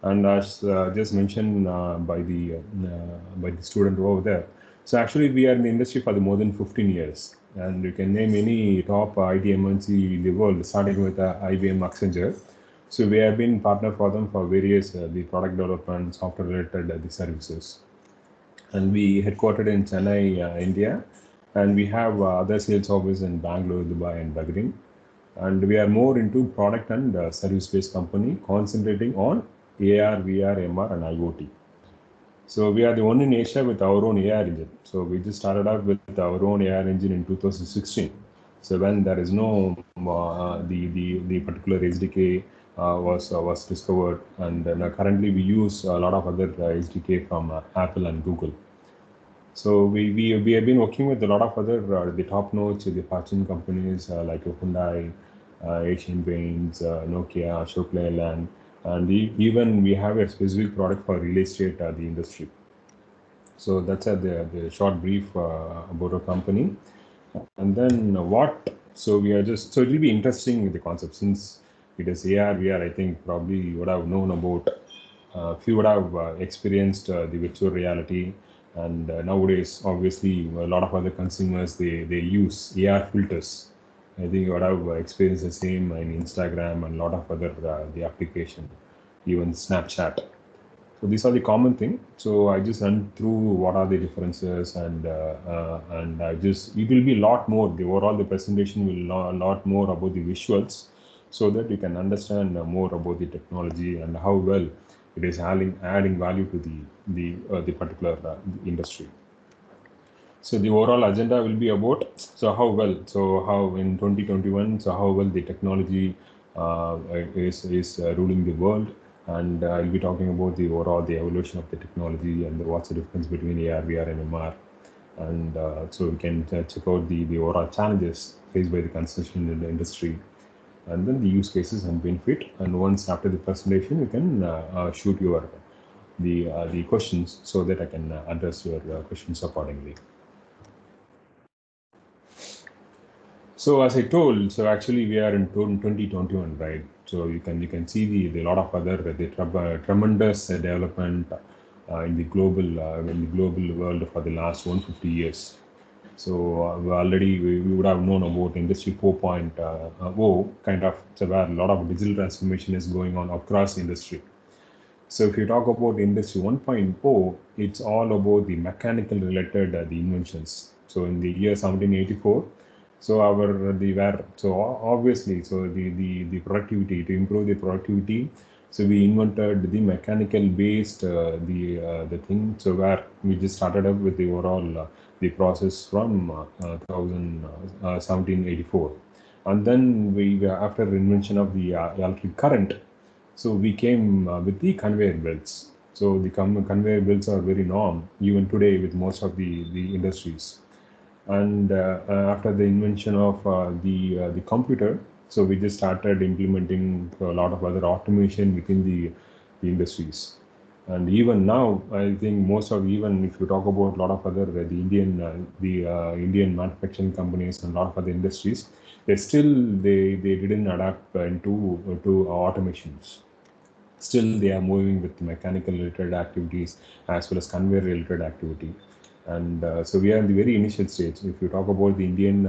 And as just mentioned by the student over there, so actually we are in the industry for the more than 15 years, and you can name any top IT MNC in the world, starting with IBM, Accenture. So we have been partner for them for various the product development, software related the services, and we headquartered in Chennai, India, and we have other sales office in Bangalore, Dubai, and Bahrain. And we are more into product and service-based company, concentrating on AR, VR, MR, and IoT. So we are the only in Asia with our own AR engine. So we just started out with our own AR engine in 2016. So when there is no the particular SDK was discovered, and currently we use a lot of other SDK from Apple and Google. So we have been working with a lot of other the top notch, the Fortune companies like Hyundai, Asian Paints, Nokia, Ashok Leyland, and even we have a specific product for real estate the industry. So that's the short brief about our company. And then so we are just, so it will be interesting with the concept, since it is AR, VR, I think probably you would have known about, few would have experienced the virtual reality. And nowadays, obviously, a lot of other consumers, they use AR filters. I think you would have experienced the same in Instagram and a lot of other the application, even Snapchat. So these are the common thing. So I just went through what are the differences, and I just, it will be a lot more. The overall the presentation will a lot more about the visuals, so that you can understand more about the technology and how well it is adding value to the particular industry. So the overall agenda will be about, so how in 2021, so how well the technology is ruling the world, and I'll be talking about the overall the evolution of the technology and what's the difference between AR, VR, and MR, and so we can check out the overall challenges faced by the construction in the industry, and then the use cases and benefit. And once after the presentation, you can shoot your the questions, so that I can address your questions accordingly. So as I told, so actually we are in 2021, right? So you can see the lot of other tremendous development in the global world for the last 150 years. So already we would have known about Industry 4.0 kind of, so where a lot of digital transformation is going on across industry. So if you talk about Industry 1.0, it's all about the mechanical related the inventions. So in the year 1784, so obviously, so the productivity, to improve the productivity, so we invented the mechanical based the thing. So where we just started up with the overall the process from 1784, and then we after invention of the electric current, so we came with the conveyor belts. So the conveyor belts are very norm even today with most of the industries. And after the invention of the computer, so we just started implementing a lot of other automation within the industries. And even now, I think most of, even if you talk about a lot of other the Indian manufacturing companies and a lot of other industries, they didn't adapt into automations. Still they are moving with mechanical related activities as well as conveyor related activity. And so we are in the very initial stage. If you talk about the Indian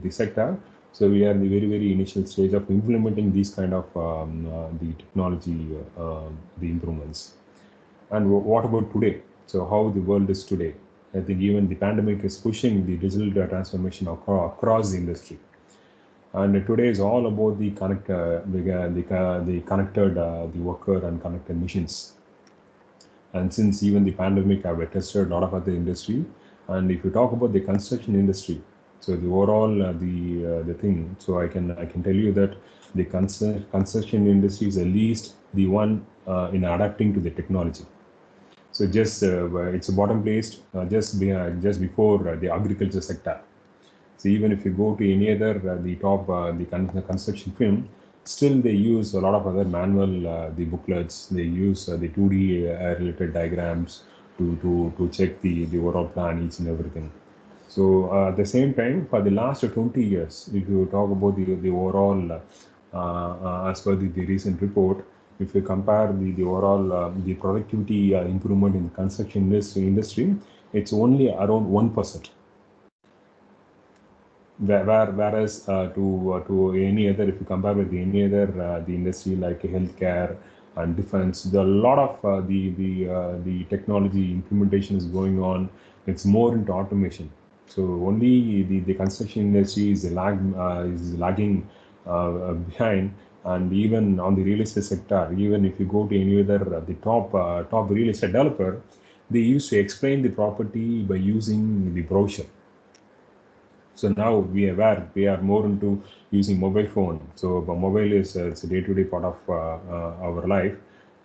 the sector, so we are in the very initial stage of implementing these kind of the technology the improvements. And what about today? So how the world is today? I think even the pandemic is pushing the digital transformation across the industry. And today is all about the the connected the worker and connected machines. And since even the pandemic, I've tested a lot of other industry. And if you talk about the construction industry, so the overall the thing, so I can tell you that the construction industry is at least the one in adapting to the technology. So just it's a bottom placed just before the agriculture sector. So even if you go to any other the top the construction firm, still they use a lot of other manual the booklets. They use the 2D related diagrams to check the overall plan, each and everything. So at the same time, for the last 20 years, if you talk about the overall as per the recent report, if you compare the overall the productivity improvement in the construction industry, it's only around 1%. Whereas to any other, if you compare with any other the industry like healthcare and defense, there are a lot of the technology implementation is going on. It's more into automation. So only the construction industry is lagging behind. And even on the real estate sector, even if you go to any other the top real estate developer, they used to explain the property by using the brochure. So now we are more into using mobile phone. So mobile is it's a day-to-day part of our life,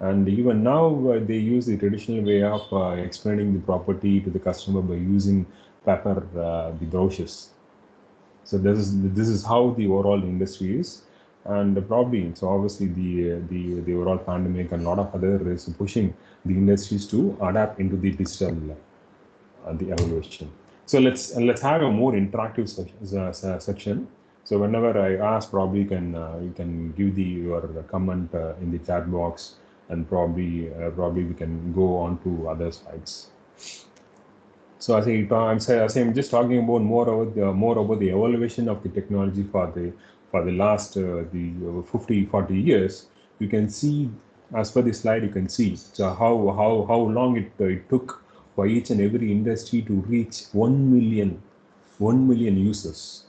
and even now they use the traditional way of explaining the property to the customer by using paper, the brochures. So this is how the overall industry is, and probably so obviously the overall pandemic and a lot of other is pushing the industries to adapt into the digital the evaluation. So let's have a more interactive section. So whenever I ask, probably you can give your comment in the chat box, and probably we can go on to other slides. So I'm just talking about more about the evaluation of the technology for the last the 40 years. You can see, as per the slide, you can see so how long it took for each and every industry to reach 1 million users.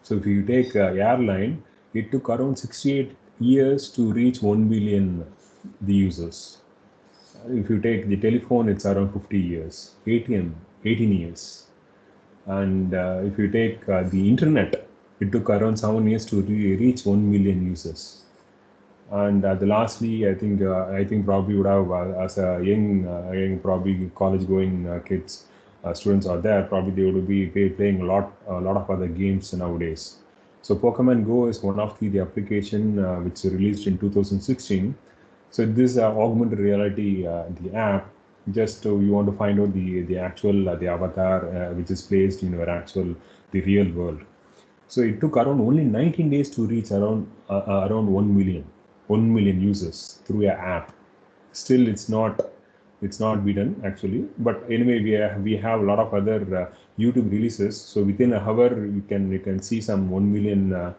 So if you take airline, it took around 68 years to reach 1 billion the users. If you take the telephone, it's around 50 years. ATM, 18 years. And if you take the internet, it took around 7 years to reach 1 million users. And lastly, I think probably would have as a young probably college-going kids, students are there. Probably they would be playing a lot of other games nowadays. So Pokemon Go is one of the application which released in 2016. So this augmented reality the app, just you want to find out the actual the avatar which is placed in your actual the real world. So it took around only 19 days to reach around 1 million users through an app. Still, it's not be done actually. But anyway, we have a lot of other YouTube releases. So within an hour, you can see some 1 million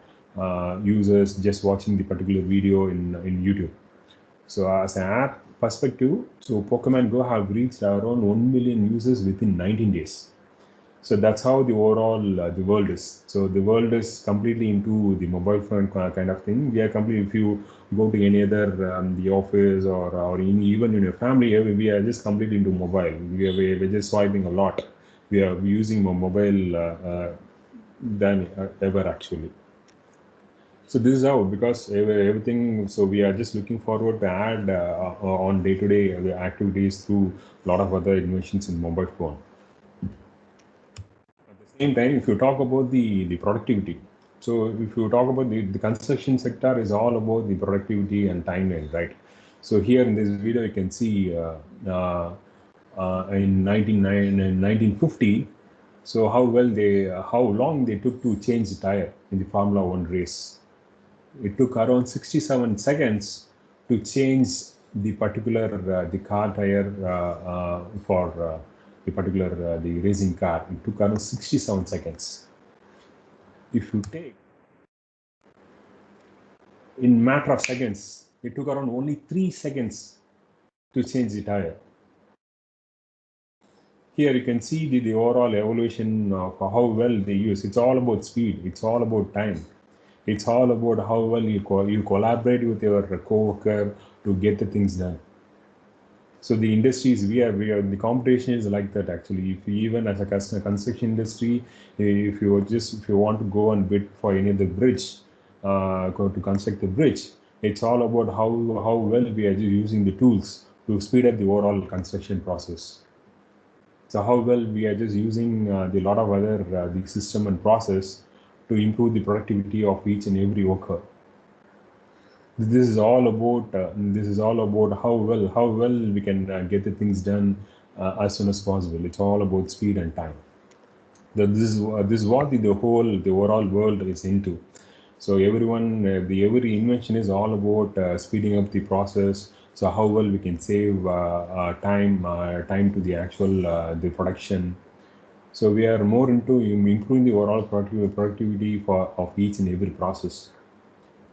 users just watching the particular video in YouTube. So as an app perspective, so Pokemon Go have reached around 1 million users within 19 days. So that's how the overall the world is. So the world is completely into the mobile phone kind of thing. We are completely, if you go to any other the office or even in your family, we are just completely into mobile. We're just swiping a lot. We are using more mobile than ever actually. So this is how, because everything, so we are just looking forward to add on day-to-day activities through a lot of other innovations in mobile phone. At the same time, if you talk about the productivity, so if you talk about the construction sector is all about the productivity and timeline, right? So here in this video, you can see in 1950, so how long they took to change the tire in the Formula One race. It took around 67 seconds to change the particular the car tire for the particular the racing car. It took around 67 seconds. If you take in matter of seconds, it took around only 3 seconds to change the tire. Here you can see the overall evolution of how well they use. It's all about speed. It's all about time. It's all about how well you collaborate with your co-worker to get the things done. So the industries we are the competition is like that actually. If you, even as a construction industry, if you want to go and bid for any of the bridge, to construct the bridge, it's all about how well we are using the tools to speed up the overall construction process. So how well we are just using the lot of other the system and process to improve the productivity of each and every worker. This is all about how well we can get the things done as soon as possible. It's all about speed and time. This is what the overall world is into. So everyone, every invention is all about speeding up the process. So how well we can save time to the actual the production. So we are more into improving the overall productivity of each and every process.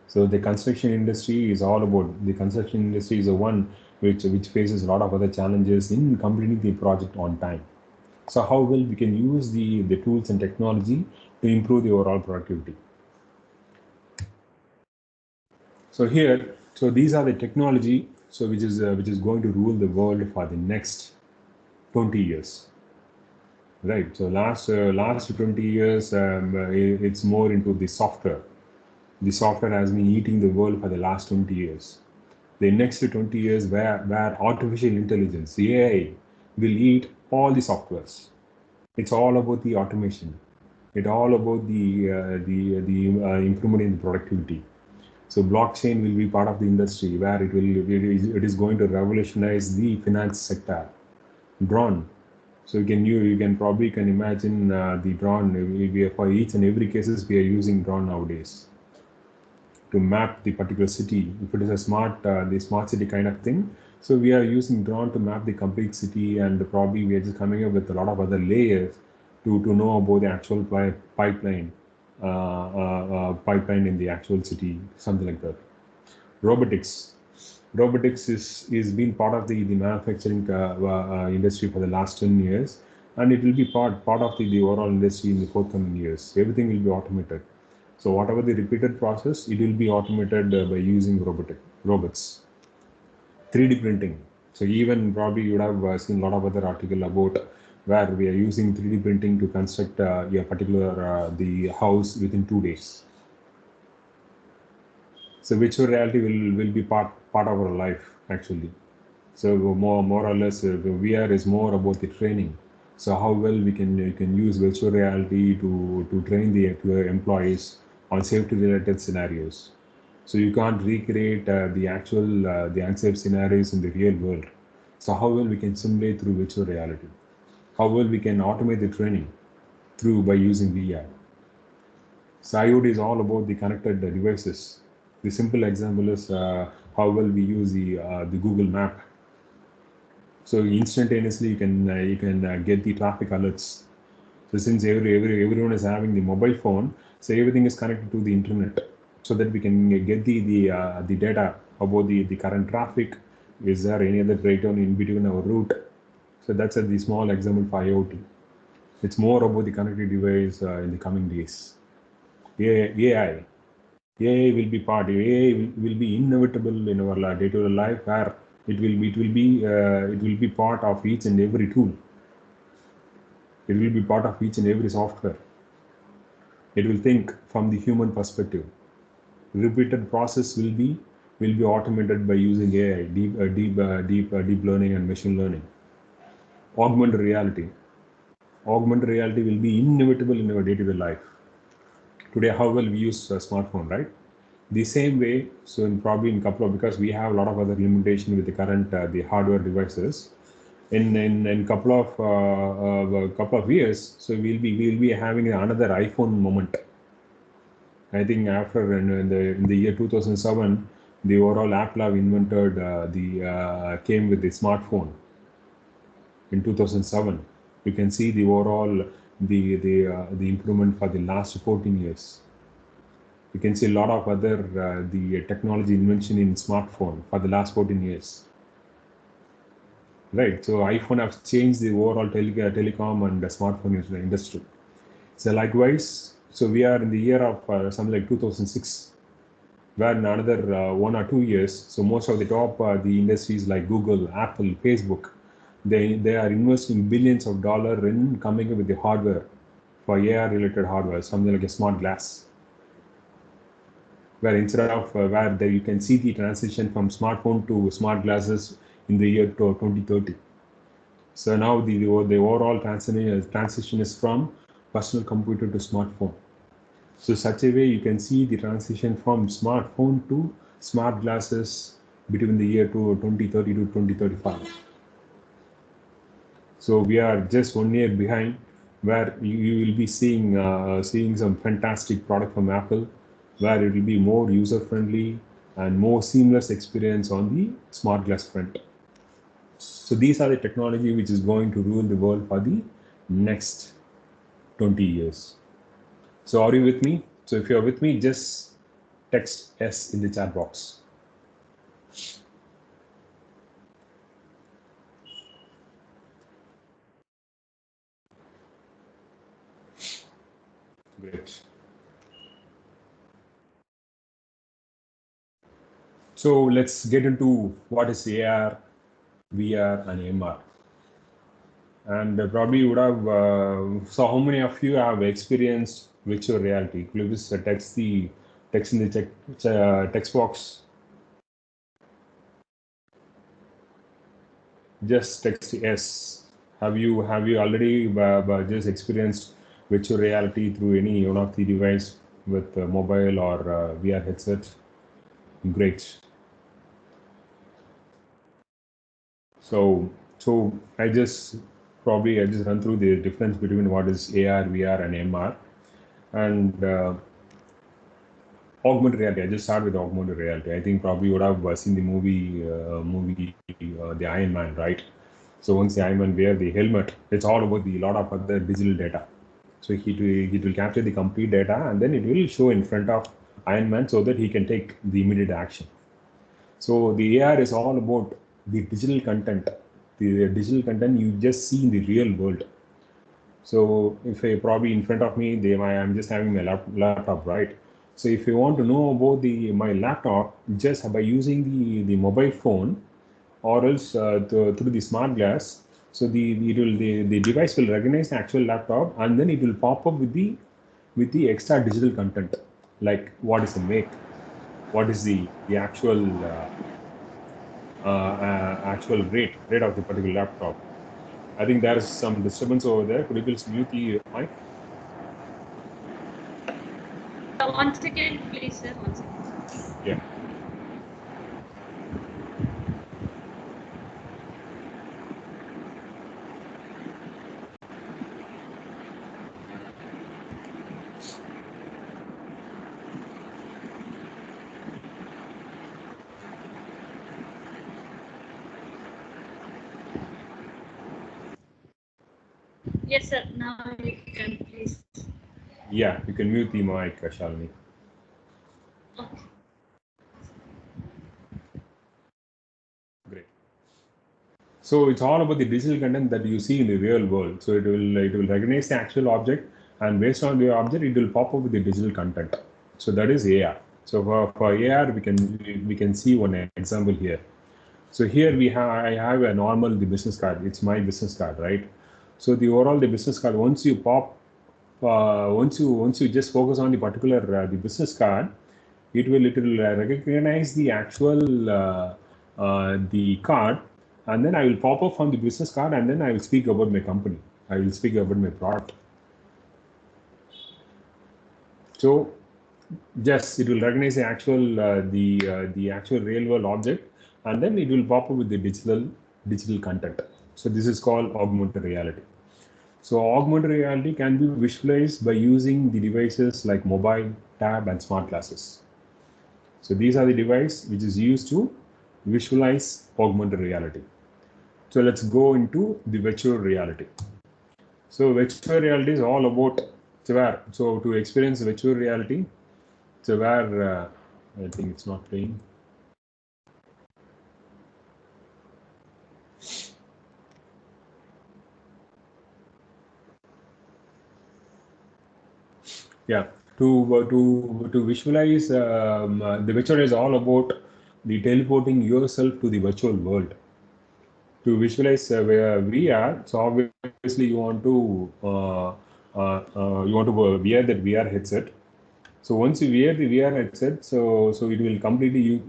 So the construction industry is all about, the construction industry is the one which faces a lot of other challenges in completing the project on time. So how well we can use the tools and technology to improve the overall productivity. So here, so these are the technology, so which is going to rule the world for the next 20 years. Right. So last 20 years, it's more into the software. The software has been eating the world for the last 20 years. The next 20 years, where artificial intelligence, AI, will eat all the softwares. It's all about the automation. It's all about the improvement in productivity. So blockchain will be part of the industry where it is going to revolutionize the finance sector. Drone. So you can probably imagine the drone. For each and every cases we are using drone nowadays to map the particular city. If it is a the smart city kind of thing, so we are using drone to map the complete city, and probably we are just coming up with a lot of other layers to know about the actual pipeline in the actual city, something like that. Robotics. Robotics is been part of the manufacturing industry for the last 10 years, and it will be part of the overall industry in the forthcoming years. Everything will be automated. So whatever the repeated process, it will be automated by using robots. 3D printing. So even probably you would have seen a lot of other article about where we are using 3D printing to construct a particular the house within 2 days. So virtual reality will be part of our life actually. So more or less, VR is more about the training. So how well we can use virtual reality to train the employees on safety related scenarios. So you can't recreate the unsafe scenarios in the real world. So how well we can simulate through virtual reality? How well we can automate the training by using VR? So IoT is all about the connected devices. The simple example is how well we use the Google Map. So instantaneously you can get the traffic alerts. So since everyone is having the mobile phone, so everything is connected to the internet, so that we can get the data about the current traffic. Is there any other breakdown in between our route? So that's the small example for IoT. It's more about the connected device in the coming days. AI. AI will be part. AI will be inevitable in our day-to-day life, where it will be part of each and every tool. It will be part of each and every software. It will think from the human perspective. Repeated process will be automated by using AI, deep learning and machine learning. Augmented reality. Augmented reality will be inevitable in our day-to-day life. Today, how well we use a smartphone, right? The same way, so probably in couple of, because we have a lot of other limitation with the current the hardware devices. In couple of years, so we'll be having another iPhone moment. I think after in the year 2007, the overall Apple have invented came with the smartphone. In 2007, you can see the overall the improvement for the last 14 years. You can see a lot of other the technology invention in smartphone for the last 14 years. Right, so iPhone have changed the overall telecom and the smartphone industry. So likewise, so we are in the year of something like 2006, where in another 1 or 2 years, so most of the top the industries like Google, Apple, Facebook, they are investing billions of dollars in coming up with the hardware for AR related hardware, something like a smart glass, where instead of you can see the transition from smartphone to smart glasses in the year 2030. So now the overall transition is from personal computer to smartphone. So such a way you can see the transition from smartphone to smart glasses between the year 2030 to 2035. So we are just 1 year behind, where you will be seeing some fantastic product from Apple. where it will be more user-friendly and more seamless experience on the smart glass front. So these are the technology which is going to rule the world for the next 20 years. So are you with me? So if you're with me, just text S in the chat box. Great. So let's get into what is AR, VR, and MR. And probably you would have, so how many of you have experienced virtual reality? Could you just text in the text box? Just text yes. Have you already just experienced virtual reality through any one of the device with mobile or VR headset? Great. So I just run through the difference between what is AR, VR, and MR, and augmented reality. I just start with augmented reality. I think probably you would have seen the movie The Iron Man, right? So once the Iron Man wear the helmet, it's all about the lot of other digital data. So it will capture the complete data and then it will show in front of Iron Man so that he can take the immediate action. So the AR is all about the digital content. The digital content you just see in the real world. So if I probably in front of me, I'm just having my laptop, right? So if you want to know about my laptop, just by using the mobile phone, or else through the smart glass, so the device will recognize the actual laptop, and then it will pop up with the extra digital content, like what is the make, what is the actual rate of the particular laptop. I think there is some disturbance over there. Could you please mute the mic? One second, please, sir. 1 second. Yeah. Yes, sir. Now you can please. Yeah, you can mute the mic, Shalini. Okay. Great. So it's all about the digital content that you see in the real world. So it will recognize the actual object, and based on the object, it will pop up with the digital content. So that is AR. So for AR, we can see one example here. So here I have a normal the business card. It's my business card, right? So the business card, once you just focus on the particular the business card, it will recognize the actual the card, and then I will pop up from the business card, and then I will speak about my company. I will speak about my product. So yes, it will recognize the actual the actual real world object, and then it will pop up with the digital content. So this is called augmented reality. So augmented reality can be visualized by using the devices like mobile, tab, and smart glasses. So these are the device which is used to visualize augmented reality. So let's go into the virtual reality. So virtual reality is all about where. So to experience virtual reality, so where I think it's not playing. Yeah, to visualize the virtual is all about the teleporting yourself to the virtual world. To visualize where we are, so obviously you want to wear that VR headset. So once you wear the VR headset, so it will completely you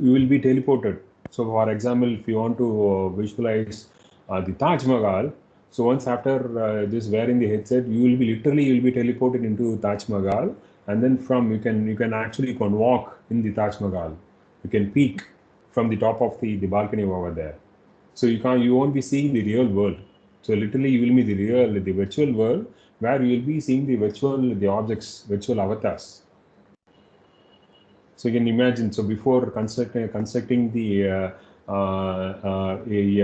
will be teleported. So for example, if you want to visualize the Taj Mahal, so once after just wearing the headset, you will be teleported into Taj Mahal, and then from you can walk in the Taj Mahal. You can peek from the top of the balcony over there. So you won't be seeing the real world. So literally you will be the virtual world where you will be seeing the objects, virtual avatars. So you can imagine, so before constructing the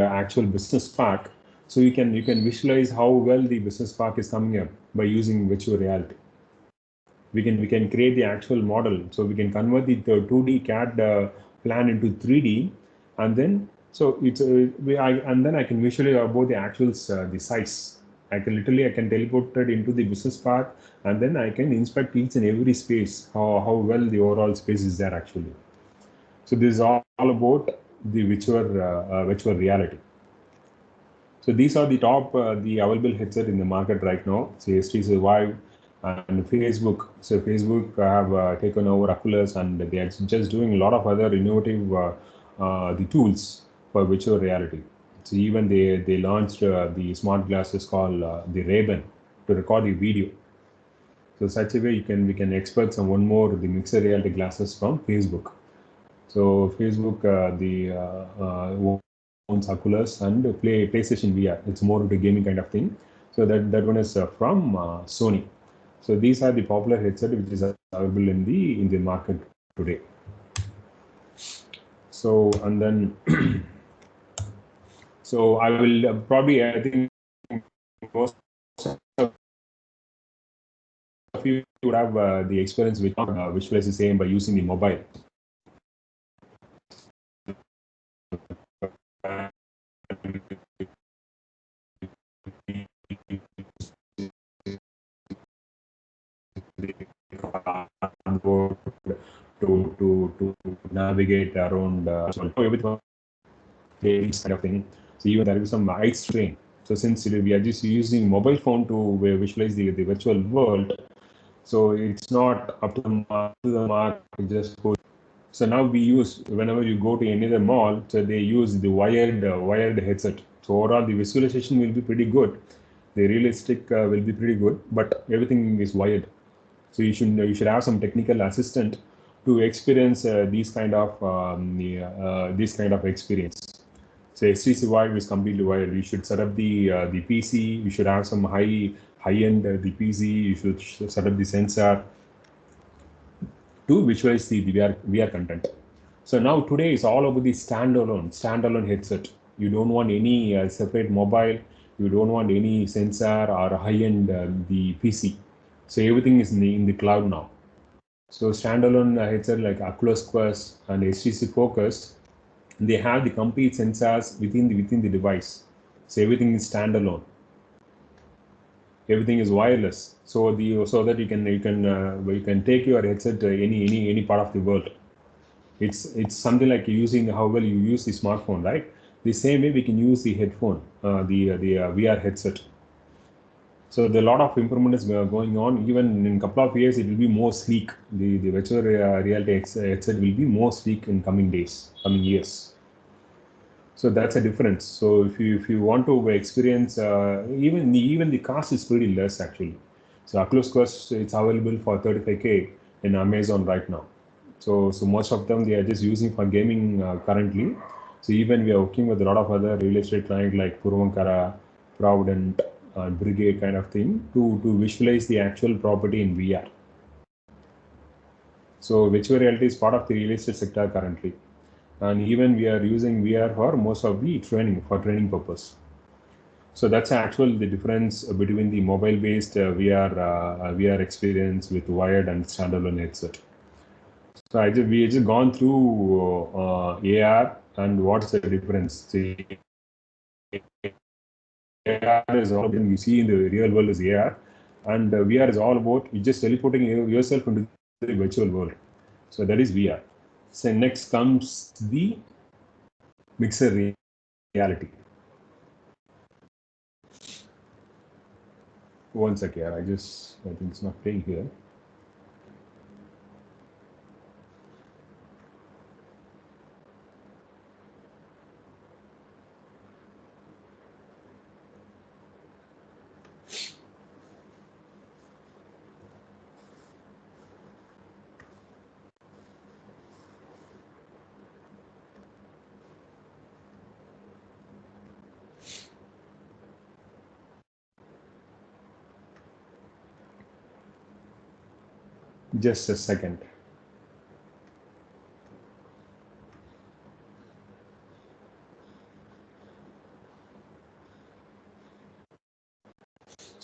actual business park, so you can visualize how well the business park is coming up by using virtual reality. We can create the actual model, so we can convert the 2D CAD plan into 3D, and then so it's and then I can visualize about the actual the size. I can teleport it into the business park, and then I can inspect each and every space, how well the overall space is there actually. So this is all about the virtual reality. So these are the top the available headset in the market right now. So HTC Vive and Facebook. So Facebook have taken over Oculus, and they are just doing a lot of other innovative the tools for virtual reality. So even they launched the smart glasses called the Ray-Ban to record the video. So such a way we can expect some one more the mixed reality glasses from Facebook. So Facebook owns Oculus and PlayStation VR. It's more of a gaming kind of thing. So that one is from Sony. So these are the popular headset which is available in the market today. So and then so I will probably I think most of you would have the experience with visualize the same by using the mobile. To navigate around everything kind of thing. So even there is some ice train. So since we are just using mobile phone to visualize the virtual world, so it's not up to the mark. Just go. So now we use whenever you go to any other mall, so they use the wired headset. So overall the visualization will be pretty good. The realistic will be pretty good, but everything is wired. So you should have some technical assistant to experience this kind of experience. So HTC Vive is completely wired. You should set up the PC. You should have some high end the PC. You should set up the sensor to visualize the VR content. So now today is all about the standalone headset. You don't want any separate mobile. You don't want any sensor or high end the PC. So everything is in the cloud now. So standalone headset like Oculus Quest and HTC Focus, they have the complete sensors within the device. So everything is standalone. Everything is wireless. So that you can take your headset to any part of the world. It's something like using how well you use the smartphone, right? The same way we can use the headphone, the VR headset. So there are a lot of improvements going on. Even in a couple of years, it will be more sleek. The virtual reality headset will be more sleek in coming years. So that's a difference. So if you want to experience, even the cost is pretty less actually. So Oculus Quest, it's available for 35K in Amazon right now. So most of them they are just using for gaming currently. So even we are working with a lot of other real estate clients like Puravankara, Provident, Brigade kind of thing to visualize the actual property in VR. So virtual reality is part of the real estate sector currently, and even we are using VR for most of the training purpose. So that's actually the difference between the mobile-based VR experience with wired and standalone headset. So we just gone through AR and what's the difference. See, AR is all you see in the real world is AR, and VR is all about you just teleporting yourself into the virtual world. So that is VR. So next comes the mixed reality. One second, I think it's not playing here. Just a second.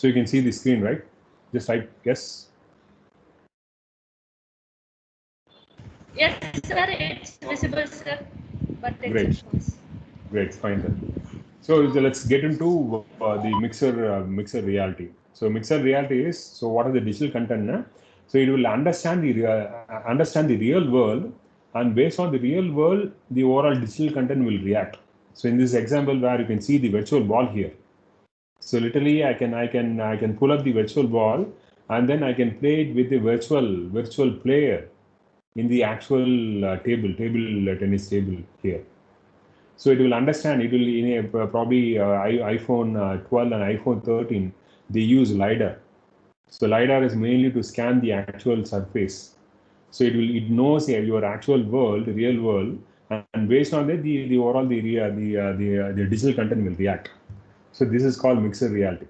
So you can see the screen, right? Just type yes. Yes, sir, it's visible, sir, but it's Great. false. Great, fine then. So let's get into the mixer reality. So mixer reality is, so what are the digital content? So it will understand the real world, and based on the real world, the overall digital content will react. So in this example where you can see the virtual ball here. So literally I can pull up the virtual ball, and then I can play it with the virtual player in the actual table tennis table here. So it will understand. It will in probably iPhone 12 and iPhone 13. They use lidar. So lidar is mainly to scan the actual surface. So it knows your actual world, real world, and based on that, the overall the digital content will react. So this is called mixed reality.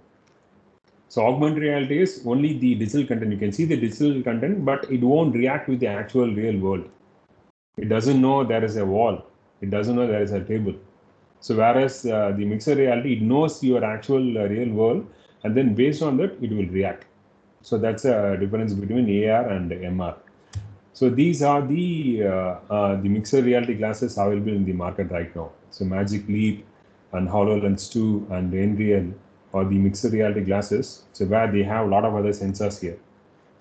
So augmented reality is only the digital content. You can see the digital content, but it won't react with the actual real world. It doesn't know there is a wall. It doesn't know there is a table. So whereas the mixed reality, it knows your actual real world, and then based on that, it will react. So that's a difference between AR and MR. So these are the mixed reality glasses available in the market right now. So Magic Leap and HoloLens 2 and Nreal are the mixed reality glasses. So where they have a lot of other sensors here.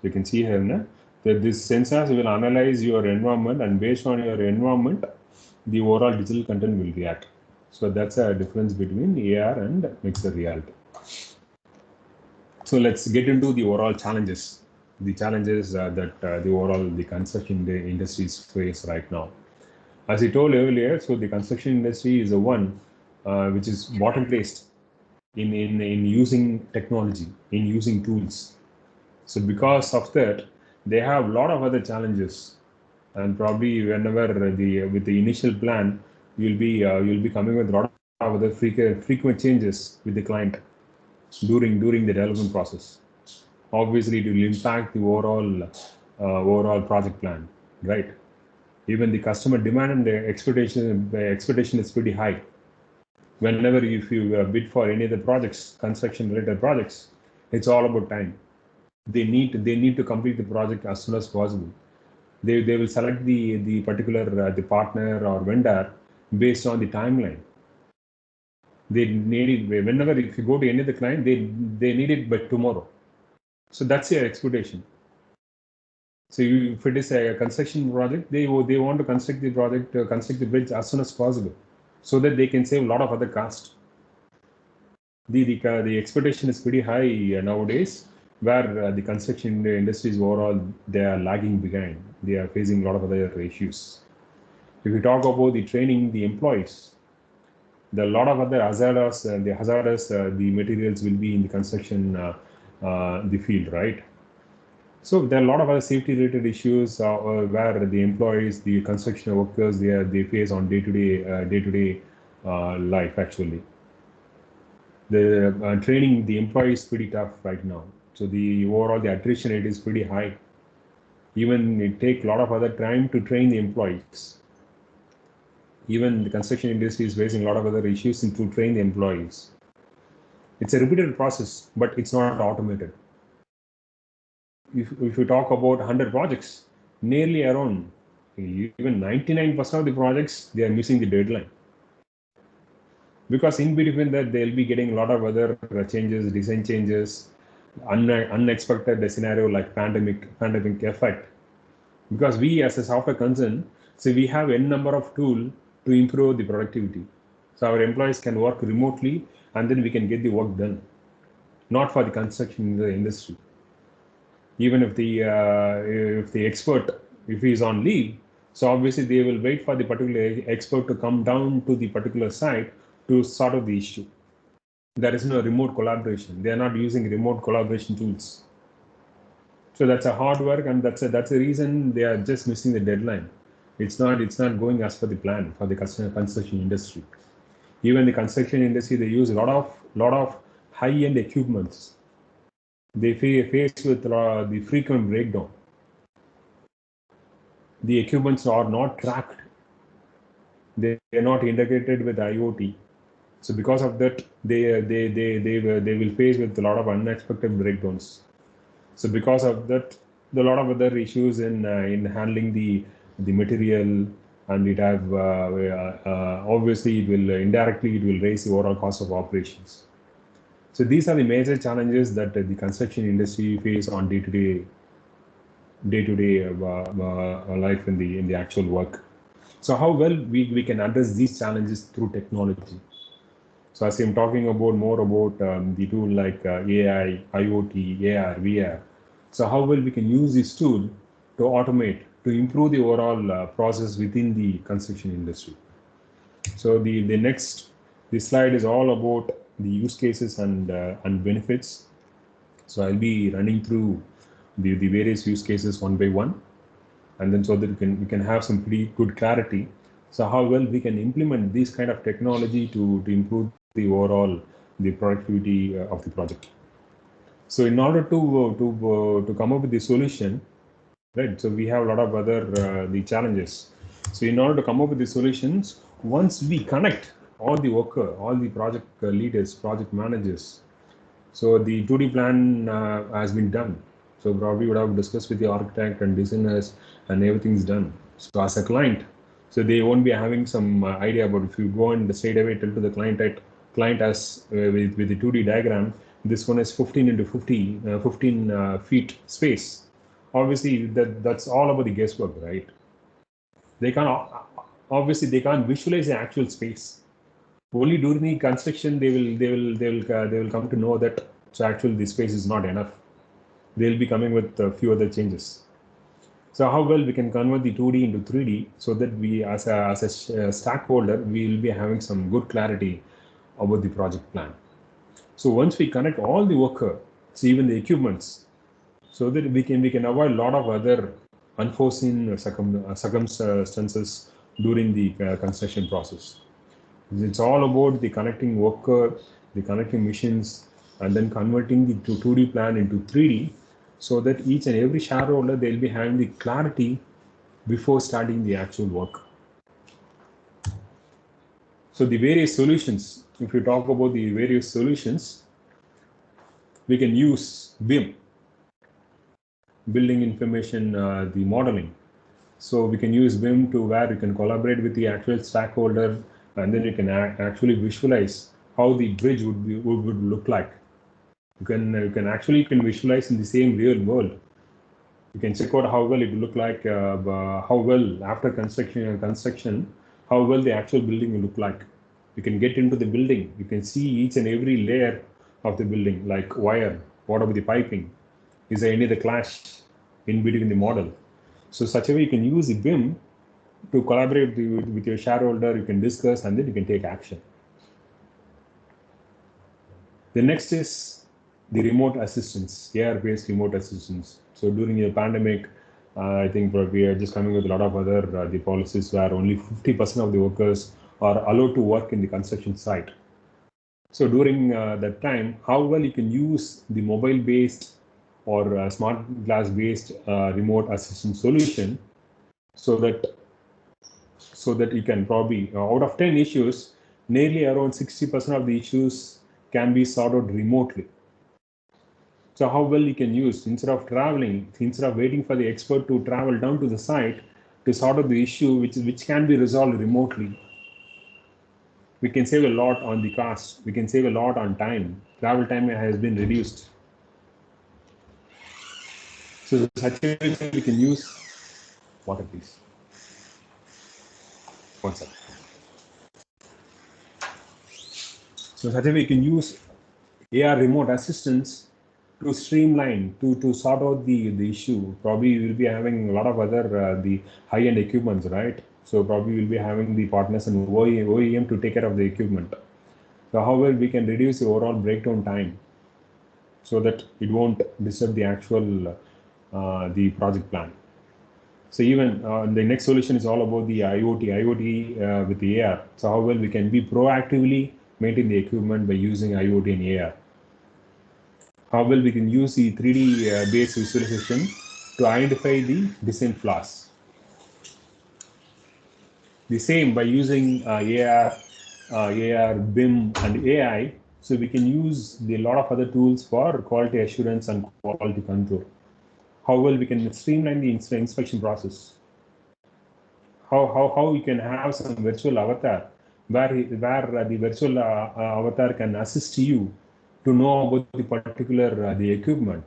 You can see here that these sensors will analyze your environment, and based on your environment, the overall digital content will react. So that's a difference between AR and mixed reality. So let's get into the overall challenges. The challenges that the overall the construction industries face right now. As I told earlier, so the construction industry is the one which is bottom placed in using technology, in using tools. So because of that, they have a lot of other challenges, and probably whenever with the initial plan, you'll be coming with a lot of other frequent changes with the client during the development process. Obviously, it will impact the overall project plan, right? Even the customer demand and the expectation is pretty high. Whenever if you bid for any of the projects, construction related projects, it's all about time. They need to complete the project as soon as possible. They will select the particular the partner or vendor based on the timeline. They need it whenever if you go to any of the client, they need it by tomorrow. So that's your expectation. So if it is a construction project, they want to construct the project, construct the bridge as soon as possible, so that they can save a lot of other cost. The expectation is pretty high nowadays, where the construction industries overall they are lagging behind. They are facing a lot of other issues. If we talk about the training the employees, there are a lot of other the materials will be in the construction the field, right? So there are a lot of other safety related issues where the employees, the construction workers, they face on day-to-day life actually. The training the employees is pretty tough right now. So the overall the attrition rate is pretty high. Even it take a lot of other time to train the employees. Even the construction industry is facing a lot of other issues to train the employees. It's a repeated process, but it's not automated. If you talk about 100 projects, nearly around even 99% of the projects, they are missing the deadline. Because in between that, they'll be getting a lot of other changes, design changes, unexpected scenario like pandemic effect. Because we as a software concern, so we have n number of tools to improve the productivity. So our employees can work remotely, and then we can get the work done. Not for the construction industry. Even if the expert, if he is on leave, so obviously they will wait for the particular expert to come down to the particular site to sort out the issue. There is no remote collaboration. They are not using remote collaboration tools. So that's a hard work, and that's a reason they are just missing the deadline. It's not going as per the plan for the construction industry. Even the construction industry, they use a lot of high-end equipments. They face with the frequent breakdown. The equipments are not tracked. They are not integrated with IoT. So because of that, they will face with a lot of unexpected breakdowns. So because of that, a lot of other issues in handling the material, and it have obviously it will indirectly it will raise the overall cost of operations. So these are the major challenges that the construction industry face on day-to-day life in the actual work. So how well we can address these challenges through technology. So as I'm talking about more about the tool like AI, IoT, AR, VR. So how well we can use this tool to automate, to improve the overall process within the construction industry. So the slide is all about the use cases and benefits. So I'll be running through the various use cases one by one, and then so that we can have some pretty good clarity. So how well we can implement this kind of technology to improve the overall the productivity of the project. So in order to come up with the solution, right? So we have a lot of other the challenges. So in order to come up with the solutions, once we connect all the worker, all the project leaders, project managers, so the 2D plan has been done. So probably would have discussed with the architect and designers, and everything's done. So as a client, so they won't be having some idea about if you go and straight away tell to the client that client as with the 2D diagram, this one is 15 into 15 feet space. Obviously, that's all about the guesswork, right? They can't obviously they can't visualize the actual space. Only during the construction they will come to know that so actually the space is not enough. They'll be coming with a few other changes. So how well we can convert the 2D into 3D so that we as a stakeholder we will be having some good clarity about the project plan. So once we connect all the worker, so even the equipments, so that we can avoid a lot of other unforeseen circumstances during the construction process. It's all about the connecting worker, the connecting machines, and then converting the 2D plan into 3D, so that each and every shareholder they'll be having the clarity before starting the actual work. So the various solutions, if you talk about the various solutions, we can use BIM, building information, the modeling. So we can use BIM to where you can collaborate with the actual stakeholder, and then you can actually visualize how the bridge would look like. You can actually visualize in the same real world. You can check out how well it will look like, how well after construction, how well the actual building will look like. You can get into the building. You can see each and every layer of the building, like wire, what about the piping? Is there any other clash in between the model? So such a way you can use the BIM to collaborate with your shareholder. You can discuss and then you can take action. The next is the remote assistance, AR-based remote assistance. So during the pandemic, I think we are just coming with a lot of other the policies where only 50% of the workers are allowed to work in the construction site. So during that time, how well you can use the mobile-based or smart glass-based remote assistance solution, so that you can probably out of 10 issues, nearly around 60% of the issues can be sorted out remotely. So how well you can use, instead of traveling, instead of waiting for the expert to travel down to the site to sort out the issue which can be resolved remotely, we can save a lot on the cost. We can save a lot on time. Travel time has been reduced. So such a way we can use water, please. One second. So such a way you can use AR remote assistance to streamline, to sort out the issue. Probably we will be having a lot of other the high-end equipments, right? So probably we'll be having the partners and OEM to take care of the equipment. So however, we can reduce the overall breakdown time so that it won't disturb the actual the project plan. So even the next solution is all about the IoT with the AR. So how well we can be proactively maintain the equipment by using IoT and AR. How well we can use the 3D based visualization to identify the design flaws. The same by using AR AR, BIM, and AI. So we can use a lot of other tools for quality assurance and quality control. How well we can streamline the inspection process. How we can have some virtual avatar where the virtual avatar can assist you to know about the particular the equipment,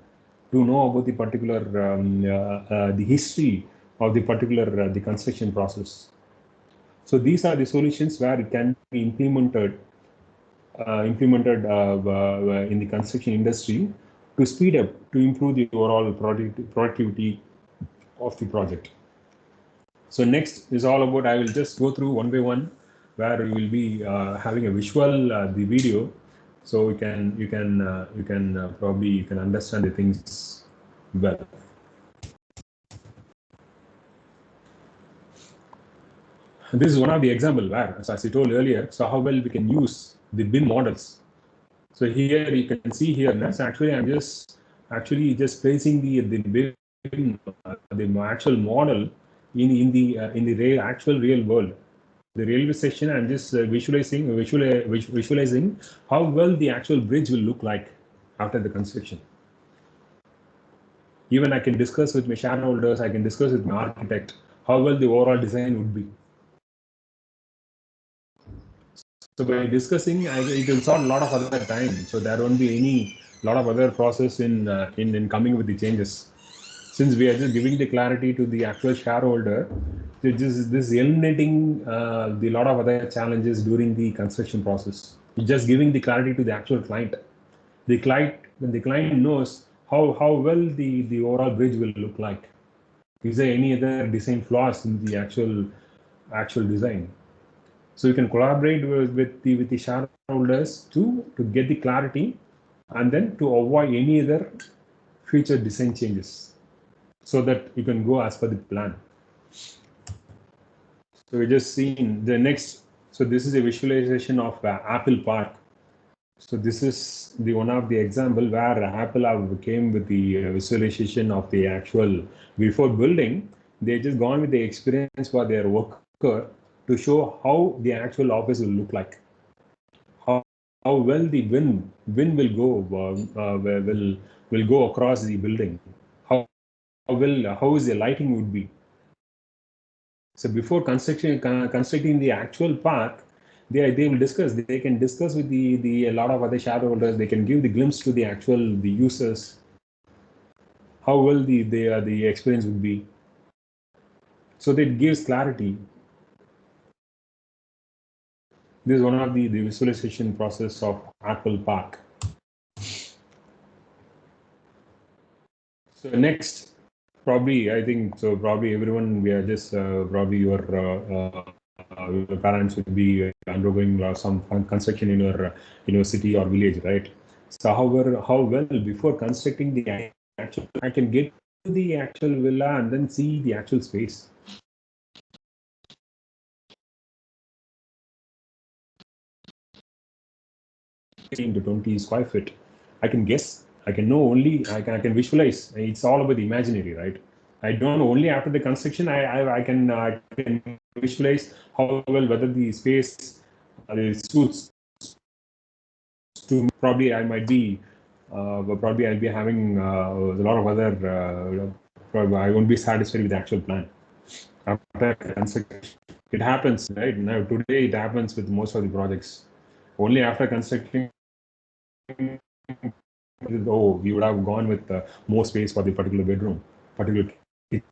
to know about the particular the history of the particular the construction process. So these are the solutions where it can be implemented in the construction industry to speed up, to improve the overall productivity of the project. So next is all about, I will just go through one by one, where we will be having a visual the video, so you can probably you can understand the things well. This is one of the example where, as I told earlier, so how well we can use the BIM models. So here you can see here, that's actually I'm just placing the BIM the actual model in the actual real world. The railway section, I'm just visualizing how well the actual bridge will look like after the construction. Even I can discuss with my shareholders, I can discuss with my architect how well the overall design would be. So by discussing, it will sort a lot of other time. So there won't be any lot of other process in coming with the changes. Since we are just giving the clarity to the actual shareholder, this eliminating the lot of other challenges during the construction process. Just giving the clarity to the actual client. When the client knows how well the overall bridge will look like. Is there any other design flaws in the actual design? So you can collaborate with the shareholders to get the clarity, and then to avoid any other future design changes, so that you can go as per the plan. So we just seen the next. So this is a visualization of Apple Park. So this is the one of the example where Apple came with the visualization of the actual before building. They just gone with the experience for their worker to show how the actual office will look like, how well the wind will go will go across the building, how is the lighting would be. So before constructing the actual park, they will discuss. They can discuss with the a lot of other shareholders. They can give the glimpse to the actual the users, how well the experience would be. So that gives clarity. This is one of the visualization process of Apple Park. So next, probably I think so. Probably everyone, we are just probably your parents would be undergoing some construction in your city or village, right? So how well before constructing the actual, I can get to the actual villa and then see the actual space. To 20 square feet, I can guess. I can know only. I can visualize. It's all about the imaginary, right? I don't know only after the construction. I can visualize how well whether the space suits to. Probably I might be. Probably I'll be having a lot of other. Probably I won't be satisfied with the actual plan after construction. It happens, right? Now today it happens with most of the projects. Only after constructing, oh, we would have gone with more space for the particular bedroom, particular kitchen.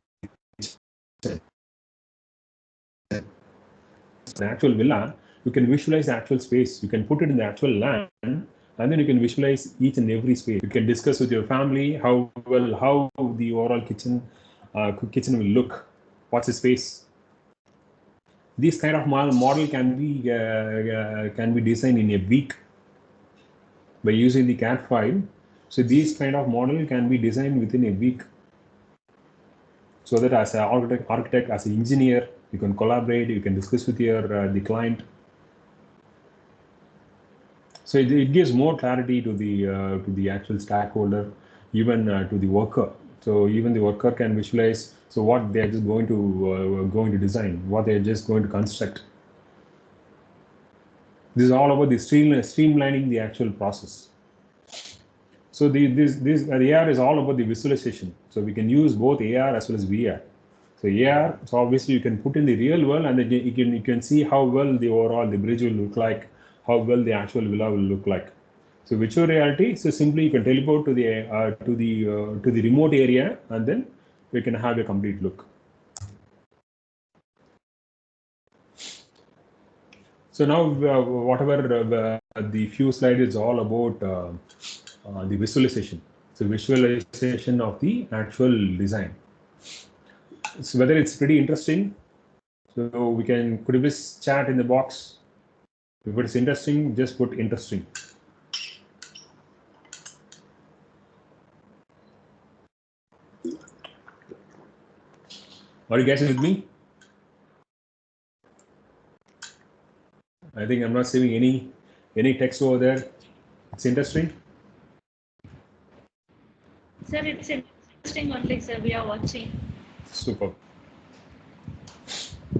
The actual villa, you can visualize the actual space. You can put it in the actual land, and then you can visualize each and every space. You can discuss with your family how the overall kitchen will look. What's the space? This kind of model can be designed in a week by using the CAD file. So these kind of model can be designed within a week, so that as an architect, as an engineer, you can collaborate, you can discuss with your the client. So it gives more clarity to the actual stakeholder, even to the worker. So even the worker can visualize so what they're just going to design, what they're just going to construct. This is all about the streamlining the actual process. So this AR is all about the visualization. So we can use both AR as well as VR. So AR, so obviously you can put in the real world, and then you can see how well the overall the bridge will look like, how well the actual villa will look like. So virtual reality, so simply you can teleport to the remote area, and then you can have a complete look. So now whatever the few slides is all about the visualization. So visualization of the actual design. So whether it's pretty interesting, so we can, could you please chat in the box? If it's interesting, just put interesting. Are you guys with me? I think I'm not seeing any text over there. It's interesting. Sir, it's interesting only, sir. We are watching. Super.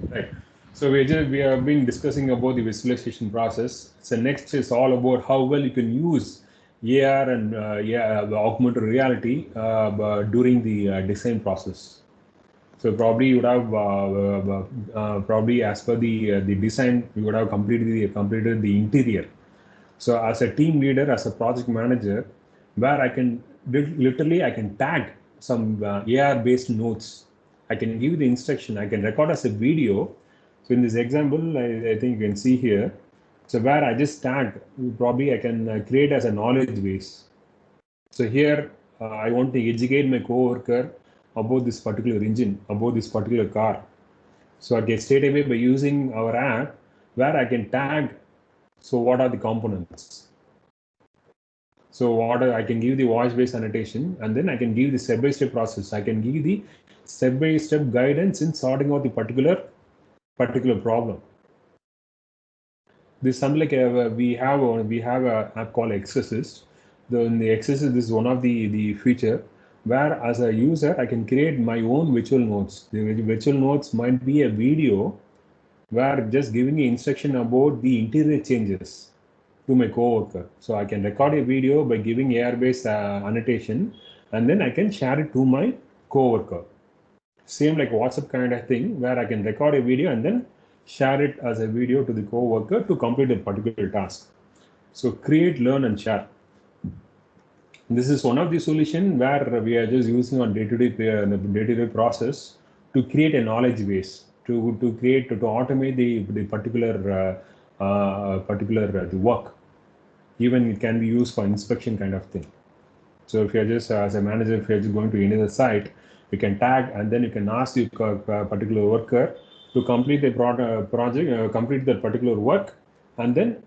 Right. So we have been discussing about the visualization process. So next is all about how well you can use AR and the augmented reality during the design process. So probably you would have probably as per the design, you would have completed the interior. So as a team leader, as a project manager, where I can literally I can tag some AR based notes. I can give the instruction. I can record as a video. So in this example, I think you can see here. So where I just tag, probably I can create as a knowledge base. So here I want to educate my coworker about this particular engine, about this particular car. So I get straight away by using our app where I can tag. So what are the components? So what I can give the voice-based annotation, and then I can give the step-by-step process. I can give the step-by-step guidance in sorting out the particular problem. This is something like we have a app called Exorcist. In the Exorcist, this is one of the feature where as a user I can create my own virtual notes. The virtual notes might be a video where just giving an instruction about the interior changes to my coworker. So I can record a video by giving AR-based annotation, and then I can share it to my coworker. Same like WhatsApp kind of thing, where I can record a video and then share it as a video to the coworker to complete a particular task. So create, learn, and share. This is one of the solution where we are just using on day-to-day process to create a knowledge base, to automate the particular the work. Even it can be used for inspection kind of thing. So if you're just as a manager, if you're just going to any other site, you can tag and then you can ask the particular worker to complete the project, complete that particular work, and then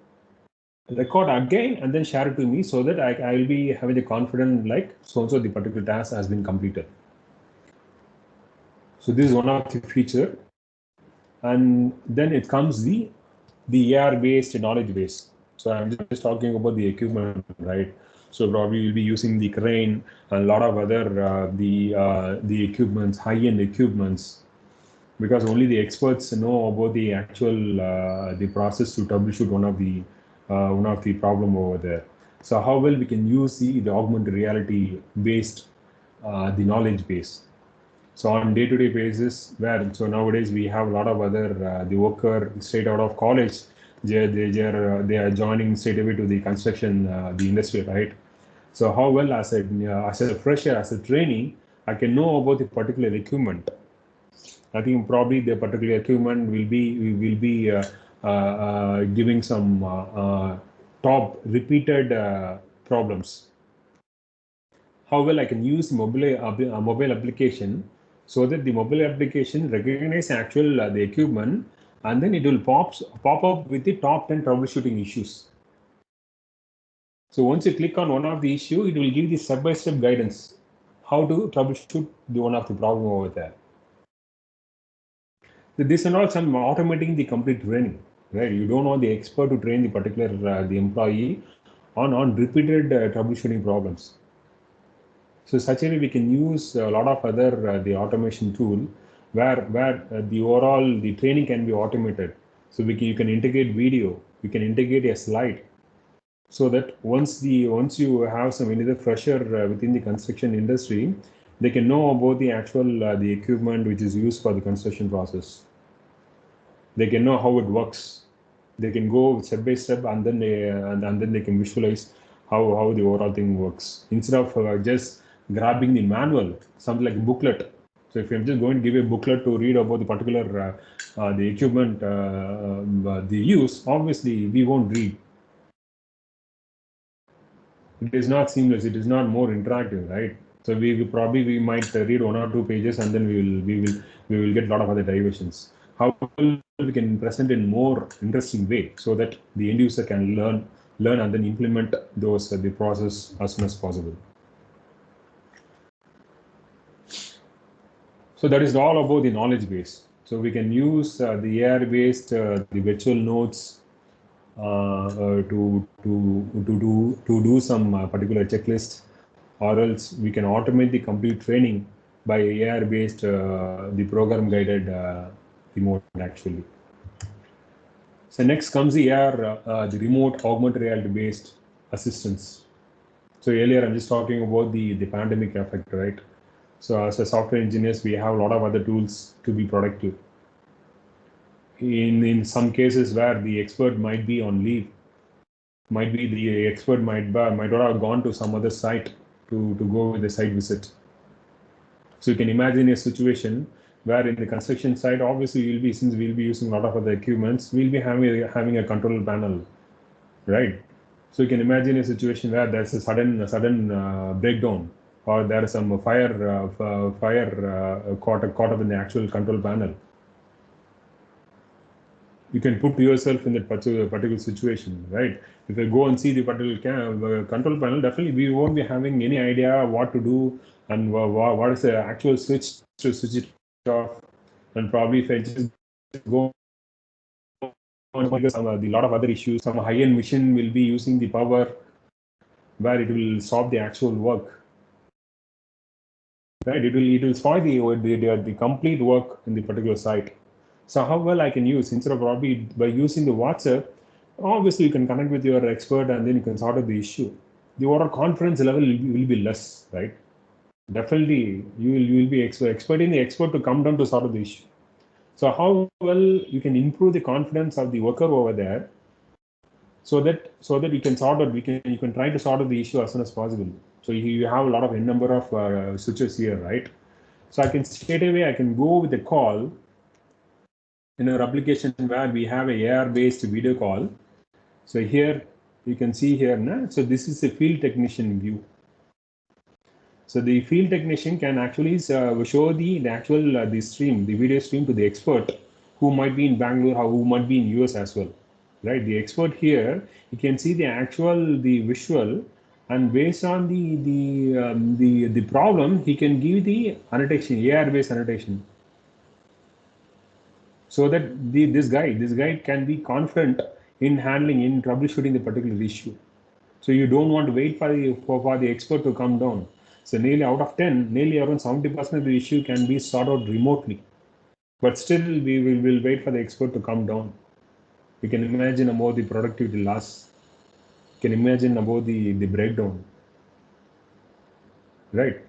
record again and then share it to me so that I will be having the confidence like so the particular task has been completed. So this is one of the feature, and then it comes the AR based knowledge base. So I'm just talking about the equipment, right? So probably you'll be using the crane and a lot of other the equipments, high-end equipments, because only the experts know about the actual the process to troubleshoot one of the problem over there. So how well we can use the augmented reality based the knowledge base. So on day-to-day basis, where so nowadays we have a lot of other the worker straight out of college, they are joining straight away to the construction the industry, right? So how well as a fresher, as a trainee, I can know about the particular equipment. I think probably the particular equipment will be giving some top repeated problems. How well I can use mobile application so that the mobile application recognize actual the equipment, and then it will pop up with the top 10 troubleshooting issues. So once you click on one of the issue, it will give the step-by-step guidance how to troubleshoot the one of the problem over there. So this and all some automating the complete training, right? You don't want the expert to train the particular the employee on repeated troubleshooting problems. So such a way we can use a lot of other the automation tool where the overall the training can be automated. So you can integrate video, we can integrate a slide, so that once you have some any fresher within the construction industry, they can know about the actual the equipment which is used for the construction process. They can know how it works. They can go step by step, and then they can visualize how the overall thing works, instead of just grabbing the manual, something like a booklet. So if I'm just going to give a booklet to read about the particular the equipment the use, obviously we won't read. It is not seamless. It is not more interactive, right? So we might read 1 or 2 pages, and then we will get a lot of other derivations. How we can present in more interesting way, so that the end user can learn and then implement those the process as soon as possible. So that is all about the knowledge base. So we can use the AR based the virtual nodes to do some particular checklist, or else we can automate the complete training by AR based the program guided remote actually. So next comes the AR the remote augmented reality based assistance. So earlier I'm just talking about the pandemic effect, right? So as a software engineers, we have a lot of other tools to be productive. In some cases where the expert might be on leave, might be the expert might not have gone to some other site to go with the site visit. So you can imagine a situation where in the construction site, obviously since we'll be using a lot of other equipments, we'll be having a control panel, right? So you can imagine a situation where there's a sudden breakdown, or there is some fire caught up in the actual control panel. You can put yourself in that particular situation, right? If you go and see the particular control panel, definitely we won't be having any idea what to do and what is the actual switch to switch it off. And probably if I just go on the lot of other issues, some high-end machine will be using the power where it will stop the actual work, right? It will spoil the complete work in the particular site. So how well I can use, instead of probably by using the WhatsApp, obviously you can connect with your expert and then you can sort out the issue. The overall confidence level will be less, right? Definitely you will be expecting the expert to come down to sort out the issue. So how well you can improve the confidence of the worker over there, so that you can sort out, you can try to sort out the issue as soon as possible. So you have a lot of n number of switches here, right? So I can straight away I can go with a call in our application where we have a AR based video call. So here you can see here now, so this is a field technician view. So the field technician can actually show the actual the video stream to the expert who might be in Bangalore or who might be in US as well, right? The expert here, you can see the visual, and based on the problem, he can give the annotation, AR based annotation, so that this guy can be confident in troubleshooting the particular issue. So you don't want to wait for the expert to come down. So nearly out of 10, nearly around 70% of the issue can be sorted out remotely. But still, we will wait for the expert to come down. You can imagine about the productivity loss. You can imagine about the breakdown. Right.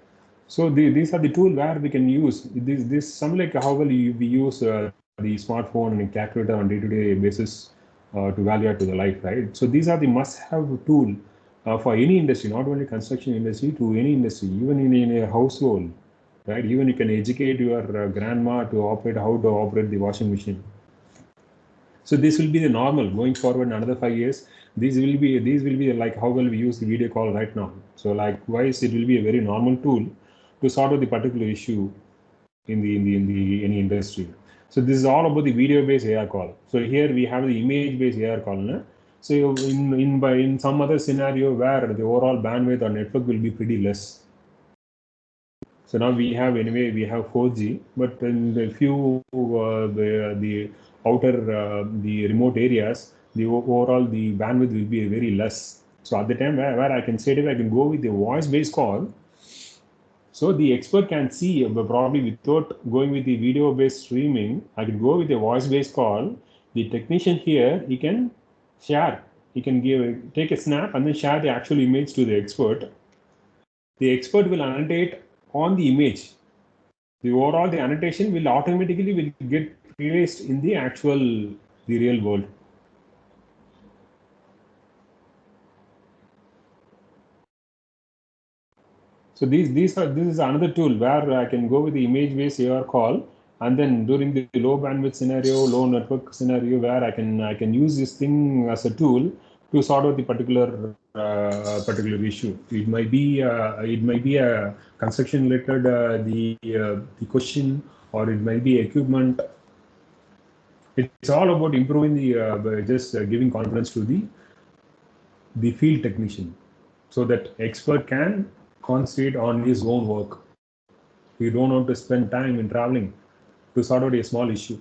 So these are the tools where we can use this. Some like how well we use the smartphone and calculator on day-to-day basis to value add to the life, right? So these are the must-have tool for any industry, not only construction industry, to any industry, even in a household, right? Even you can educate your grandma to how to operate the washing machine. So this will be the normal going forward in another 5 years. These will be like how well we use the video call right now. So likewise, it will be a very normal tool to sort out the particular issue in any industry. So this is all about the video-based AR call. So here we have the image-based AR call. No? So in some other scenario where the overall bandwidth or network will be pretty less. So now we have 4G, but in the few the outer the remote areas, the overall the bandwidth will be very less. So at the time where I can straight away I can go with the voice-based call. So the expert can see, probably without going with the video-based streaming, I can go with a voice-based call. The technician here, he can share. He can take a snap and then share the actual image to the expert. The expert will annotate on the image. The overall the annotation will automatically will get placed in the the real world. So this is another tool where I can go with the image based AR call, and then during the low bandwidth scenario, low network scenario, where I can use this thing as a tool to sort out the particular issue. It might be a construction related the question, or it might be equipment. It's all about improving the just giving confidence to the field technician, so that expert can concentrate on his own work. You don't want to spend time in traveling to sort out a small issue,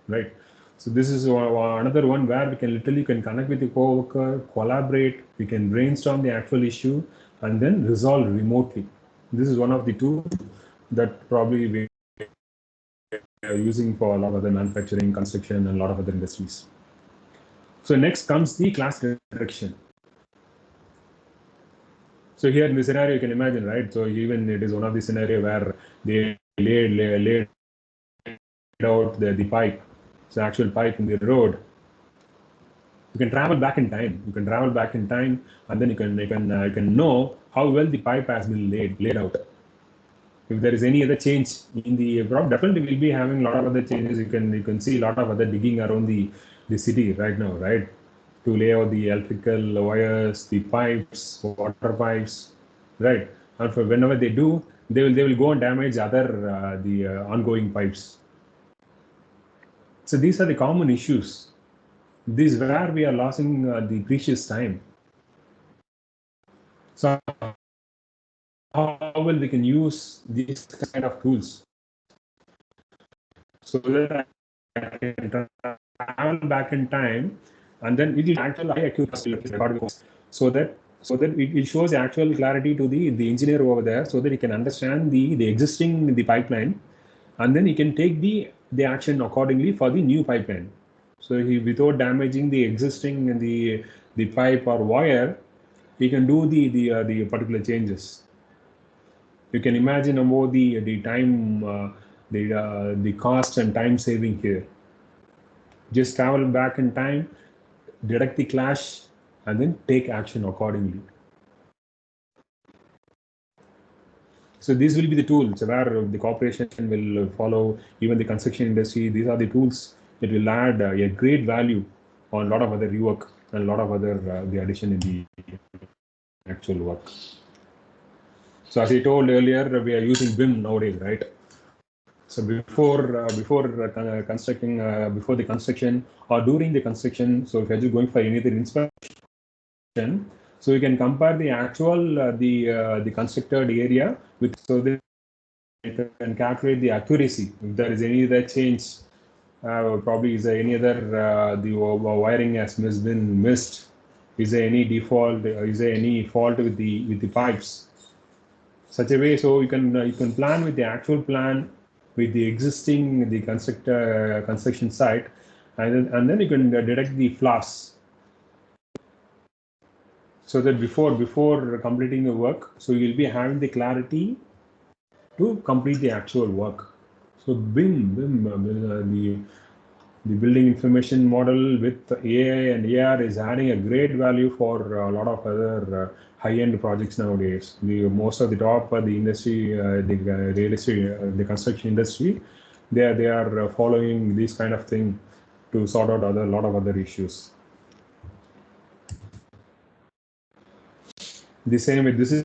right? So this is another one where we can literally connect with the coworker, collaborate, we can brainstorm the actual issue, and then resolve remotely. This is one of the tools that probably we are using for a lot of other manufacturing, construction, and a lot of other industries. So next comes the class direction. So here in the scenario, you can imagine, right? So even it is one of the scenario where they laid out the pipe, so actual pipe in the road. You can travel back in time. You can travel back in time, and then you can know how well the pipe has been laid out. If there is any other change in the problem, definitely we'll be having a lot of other changes. You can see a lot of other digging around the city right now, right? To lay out the electrical wires, the pipes, water pipes, right? And for whenever they do, they will go and damage other the ongoing pipes. So these are the common issues. This is where we are losing the precious time. So how well we can use these kind of tools so that I can travel back in time, and then it is actual high accuracy so that it shows actual clarity to the engineer over there, so that he can understand the existing the pipeline, and then he can take the action accordingly for the new pipeline. So he, without damaging the existing the pipe or wire, he can do the particular changes. You can imagine about the time, the cost and time saving here. Just travel back in time, detect the clash, and then take action accordingly. So these will be the tools where the corporation will follow, even the construction industry. These are the tools that will add a great value on a lot of other rework and a lot of other the addition in the actual work. So as I told earlier, we are using BIM nowadays, right? So constructing, before the construction or during the construction, so if you're going for any other inspection, so you can compare the actual the constructed area with, so that you can calculate the accuracy. If there is any other change, probably is there any other the wiring has been missed? Is there any default? Is there any fault with the pipes? Such a way, so you can plan with the actual plan with the existing the construction site, and then you can detect the flaws, so that before completing the work, so you'll be having the clarity to complete the actual work. So BIM, the building information model with AI and AR is adding a great value for a lot of other high-end projects nowadays. Most of the top the industry, the real estate, the construction industry, they are following this kind of thing to sort out a lot of other issues. The same way, this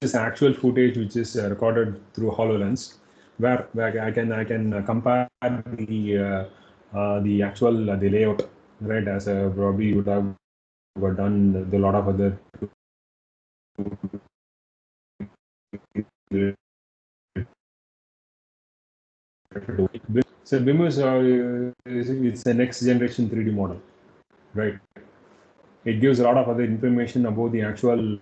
is actual footage which is recorded through HoloLens, where I can compare the actual the layout, right? As probably would have done the lot of other. So BIM is it's a next generation 3D model, right? It gives a lot of other information about the actual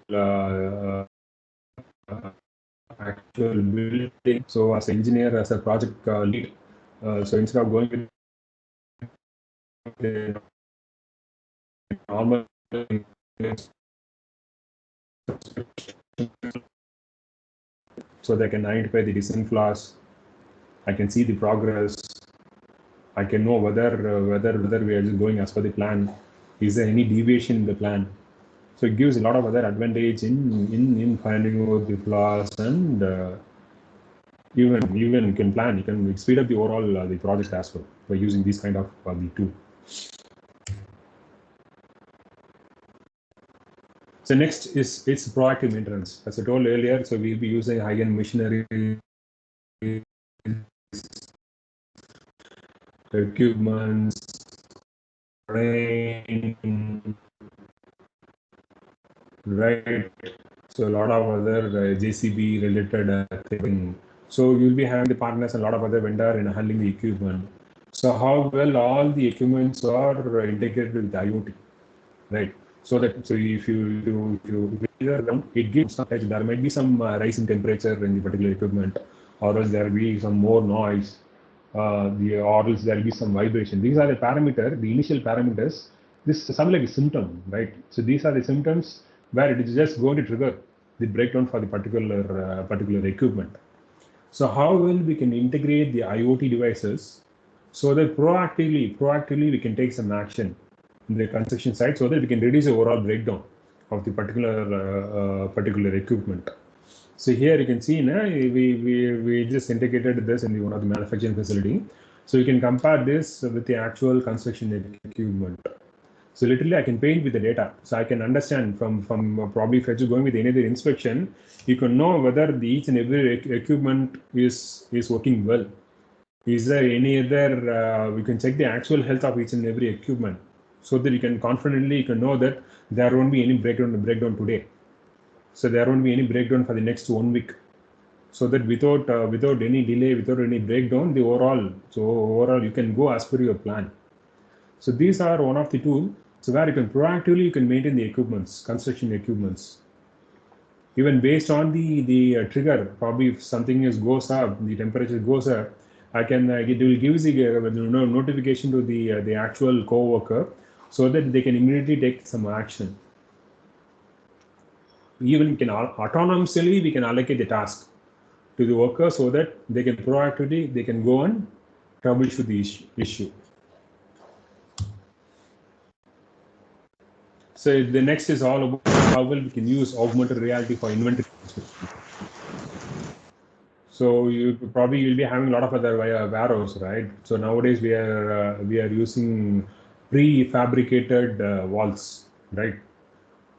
building. So as an engineer, as a project lead, so instead of going with normal, so they can identify the descent flaws. I can see the progress. I can know whether we are just going as per the plan. Is there any deviation in the plan? So it gives a lot of other advantage in finding out the flaws, and even you can plan. You can speed up the overall the project as well by using these kind of the tool. So next is it's proactive maintenance. As I told earlier, so we'll be using high-end machinery, equipments, rain, right? So a lot of other JCB related thing. So you'll be having the partners and a lot of other vendor in handling the equipment. So how well all the equipments are integrated with IoT, right? So that if you it gives some, there might be some rise in temperature in the particular equipment, or else there will be some more noise, or else there will be some vibration. These are the parameter, the initial parameters. This is something like a symptom, right? So these are the symptoms where it is just going to trigger the breakdown for the particular equipment. So how well we can integrate the IoT devices so that proactively we can take some action in the construction site so that we can reduce the overall breakdown of the particular equipment. So here you can see we just integrated this in one of the manufacturing facility. So you can compare this with the actual construction equipment. So literally I can paint with the data. So I can understand from probably if you're going with any other inspection, you can know whether each and every equipment is working well. Is there any other, we can check the actual health of each and every equipment so that you can confidently know that there won't be any breakdown today. So there won't be any breakdown for the next 1 week. So that without any delay, without any breakdown, overall you can go as per your plan. So these are one of the tools. So where you can proactively you can maintain the equipments, construction equipments. Even based on the trigger, probably if something goes up, the temperature goes up, I can it will give the notification to the actual co-worker so that they can immediately take some action. Even we can autonomously we can allocate the task to the worker so that they can proactively they can go and troubleshoot the issue. So the next is all about how well we can use augmented reality for inventory. So you'll be having a lot of other warehouse, right? So nowadays we are using prefabricated walls, right?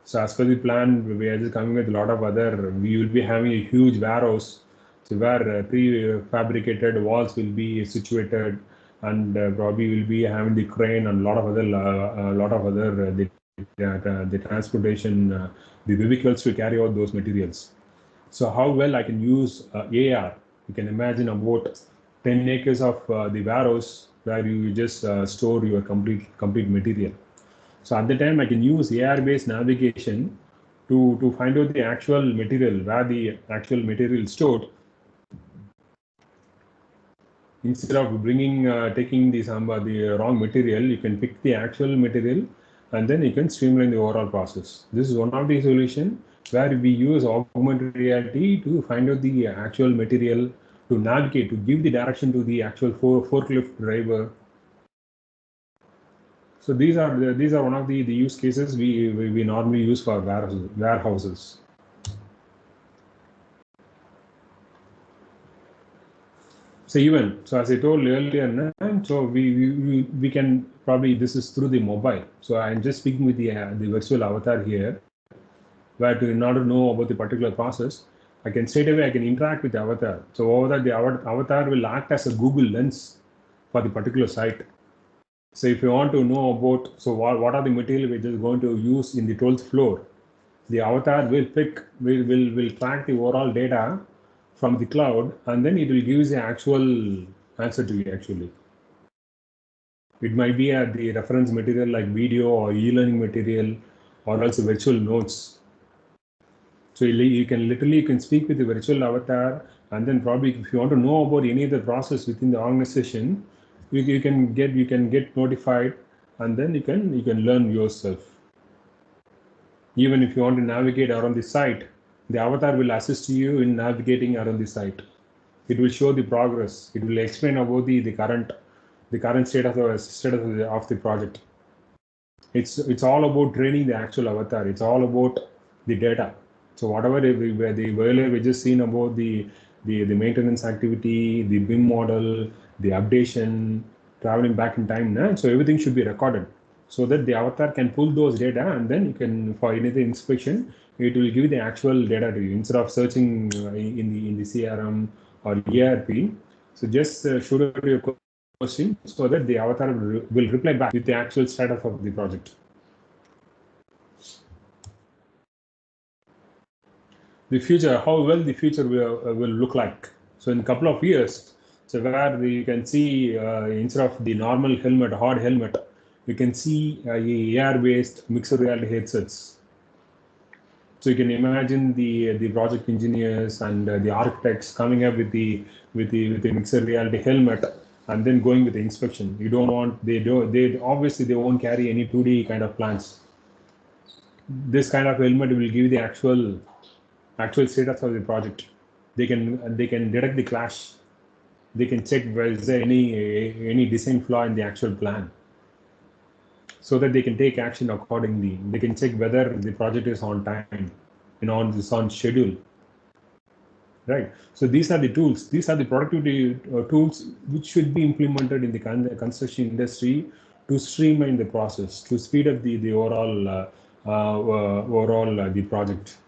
So as per the plan, we are just coming with a lot of other. We will be having a huge warehouse, so where prefabricated walls will be situated, and probably will be having the crane and a lot of other the transportation, the vehicles to carry out those materials. So how well I can use AR? You can imagine about 10 acres of the warehouse where you just store your complete material. So at the time I can use AR-based navigation to find out the actual material, where the actual material is stored. Instead of taking the wrong material, you can pick the actual material and then you can streamline the overall process. This is one of the solution where we use augmented reality to find out the actual material, to navigate, to give the direction to the actual forklift driver. So these are one of the use cases we normally use for warehouses. So as I told earlier, so we can probably, this is through the mobile. So I'm just speaking with the virtual avatar here, where in order to know about the particular process, I can interact with the avatar. So over that, the avatar will act as a Google Lens for the particular site. So if you want to know about, so what are the material we're just going to use in the 12th floor, the avatar will track the overall data from the cloud, and then it will give the actual answer to you actually. It might be the reference material like video or e-learning material, or also virtual notes. So you can speak with the virtual avatar, and then probably if you want to know about any of the process within the organization, you can get notified, and then you can learn yourself. Even if you want to navigate around the site, the avatar will assist you in navigating around the site. It will show the progress. It will explain about the current state of the project. It's all about training the actual avatar. It's all about the data. So whatever the earlier we just seen about the maintenance activity, the BIM model, the updation, traveling back in time. So everything should be recorded so that the avatar can pull those data, and then you can, for anything inspection, it will give the actual data to you instead of searching in the CRM or ERP. So just shoot out your question so that the avatar will reply back with the actual status of the project. The future, how well the future will look like. So in a couple of years, so where you can see instead of the normal helmet, hard helmet, you can see AR-based mixed reality headsets. So you can imagine the project engineers and the architects coming up with the mixed reality helmet and then going with the inspection. You don't want they obviously they won't carry any 2D kind of plans. This kind of helmet will give the actual status of the project. They can detect the clash. They can check whether there any design flaw in the actual plan, so that they can take action accordingly. They can check whether the project is on time and on schedule. Right. So these are the tools. These are the productivity tools which should be implemented in the construction industry to streamline the process, to speed up the overall the project.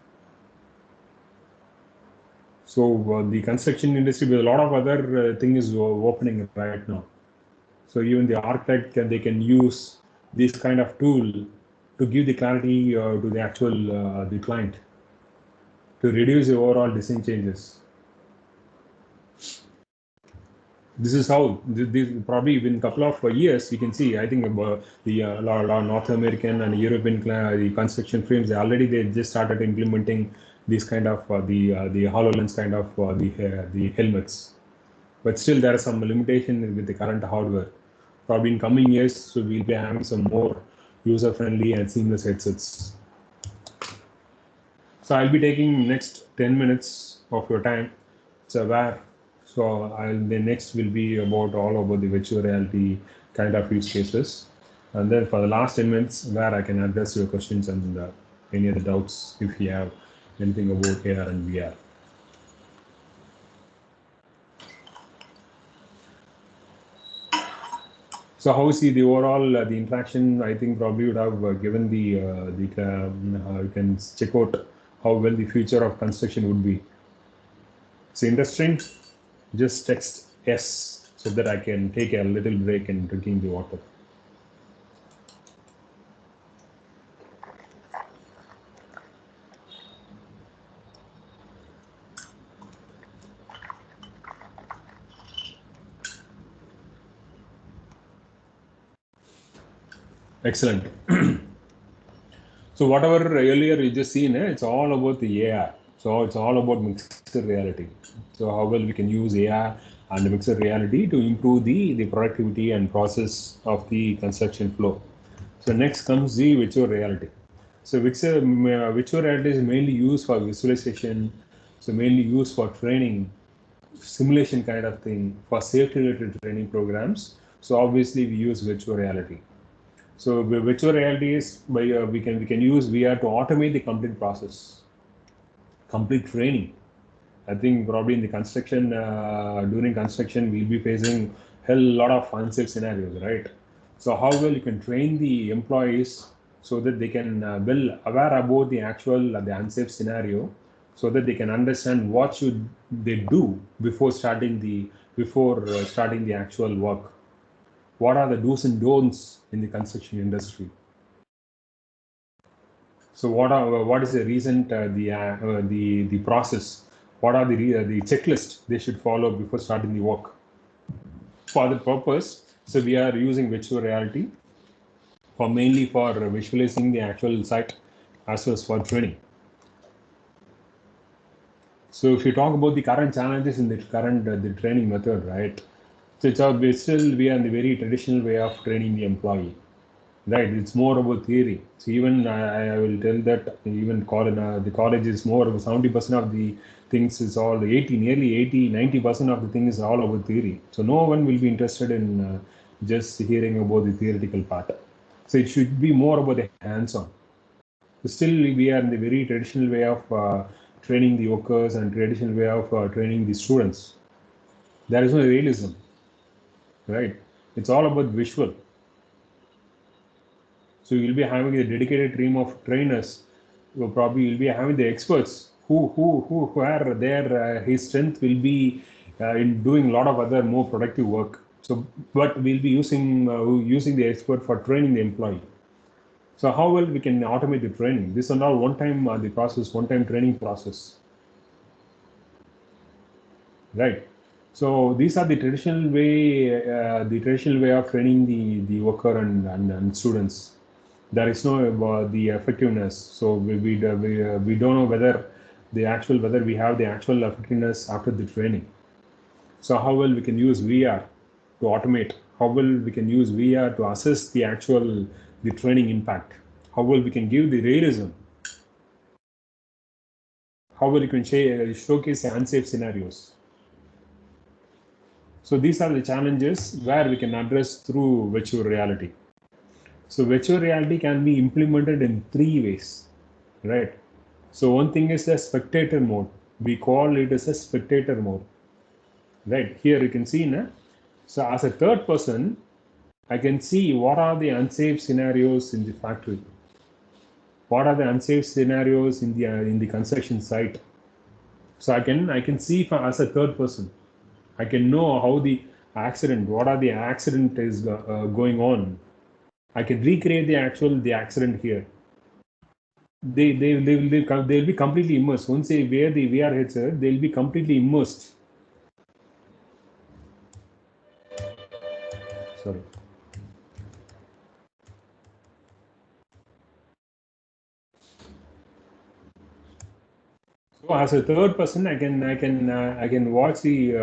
So the construction industry, with a lot of other things opening right now. So even the architect they can use this kind of tool to give the clarity to the actual the client, to reduce the overall design changes. This is how this probably in a couple of years you can see. I think the North American and European the construction firms they just started implementing these kind of the HoloLens kind of the helmets. But still there are some limitation with the current hardware. Probably in coming years, so we'll be having some more user-friendly and seamless headsets. So I'll be taking next 10 minutes of your time. So the next will be all about the virtual reality kind of use cases. And then for the last 10 minutes, where I can address your questions and any other doubts if you have anything about AR and VR. So how see the overall the interaction? I think probably would have given you can check out how well the future of construction would be. It's interesting. Just text yes so that I can take a little break in drinking the water. Excellent. So whatever earlier you just seen, it's all about the AR. So it's all about mixed reality. So how well we can use AR and mixed reality to improve the productivity and process of the construction flow. So next comes the virtual reality. So virtual reality is mainly used for visualization. So mainly used for training, simulation kind of thing, for safety related training programs. So obviously we use virtual reality. So virtual reality is we can use VR to automate the complete process, complete training. I think probably in the construction during construction we'll be facing hell lot of unsafe scenarios, right? So how well you can train the employees so that they can well aware about the actual the unsafe scenario, so that they can understand what should they do before starting the actual work. What are the do's and don'ts in the construction industry? So what is the recent the process? What are the checklist they should follow before starting the work? For the purpose, so we are using virtual reality mainly for visualizing the actual site as well as for training. So if you talk about the current challenges in the current the training method, right? So we are in the very traditional way of training the employee. right? It's more about theory. So even I will tell that even the college is more of 70% of the things is all 80, nearly 80, 90% of the things is all about theory. So no one will be interested in just hearing about the theoretical part. So it should be more about the hands-on. Still, we are in the very traditional way of training the workers and traditional way of training the students. There is no realism, right? It's all about visual. So you'll be having a dedicated team of trainers. You probably you'll be having the experts who are there. His strength will be in doing a lot of other more productive work. So, but we'll be using the expert for training the employee. So how well we can automate the training? This is not one-time one-time training process, right? So these are the traditional way of training the worker and students. There is no the effectiveness. So we don't know whether we have the actual effectiveness after the training. So how well we can use VR to automate? How well we can use VR to assess the training impact? How well we can give the realism? How well you can showcase unsafe scenarios? So these are the challenges where we can address through virtual reality. So virtual reality can be implemented in 3 ways, right? So one thing is the spectator mode. We call it as a spectator mode, right? Here you can see, na? So as a third person, I can see what are the unsafe scenarios in the factory. What are the unsafe scenarios in the construction site? So I can see as a third person. I can know how the accident, what are the accident is going on. I can recreate the accident here. They'll be completely immersed. Once they wear the VR headset, they'll be completely immersed. Sorry. So as a third person, I can watch the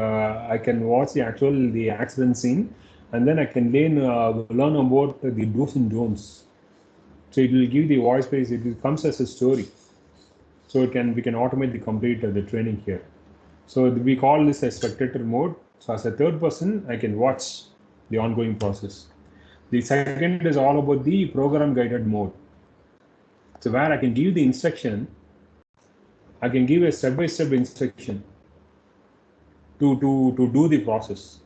actual the accident scene, and then I can learn about the do's and don'ts. So it will give the voice base. It comes as a story. So we can automate the complete the training here. So we call this a spectator mode. So as a third person, I can watch the ongoing process. The second is all about the program guided mode. So where I can give the instruction, I can give a step-by-step instruction to do the process.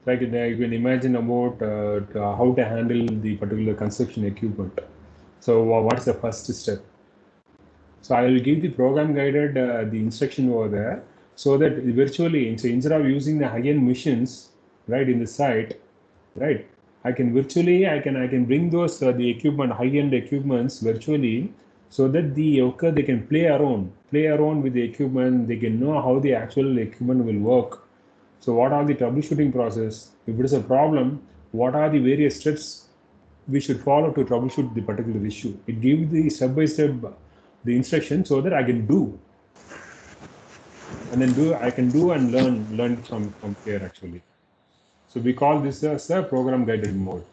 Like you can imagine about how to handle the particular construction equipment. So what is the first step? So I will give the program guided the instruction over there, so that virtually, so instead of using the high-end machines, right, in the site, right, I can bring those the equipment, high-end equipments virtually, so that the worker they can play around with the equipment. They can know how the actual equipment will work. So what are the troubleshooting process? If it is a problem, what are the various steps we should follow to troubleshoot the particular issue? It gives the step-by-step the instruction, so that I can do I can do and learn from here actually. So we call this as a program guided mode.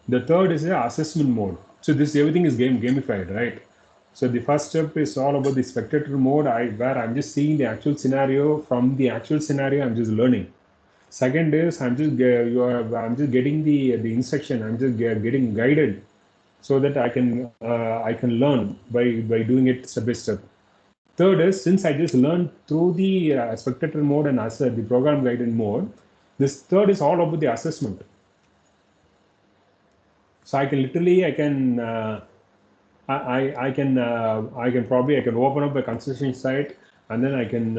The third is the assessment mode. So this everything is gamified, right? So the first step is all about the spectator mode, where I'm just seeing the actual scenario. From the actual scenario, I'm just learning. Second is I'm just getting the instruction. I'm just getting guided, so that I can learn by doing it step by step. Third is, since I just learned through the spectator mode and as the program guided mode, this third is all about the assessment. So I can literally I can probably open up a construction site, and then I can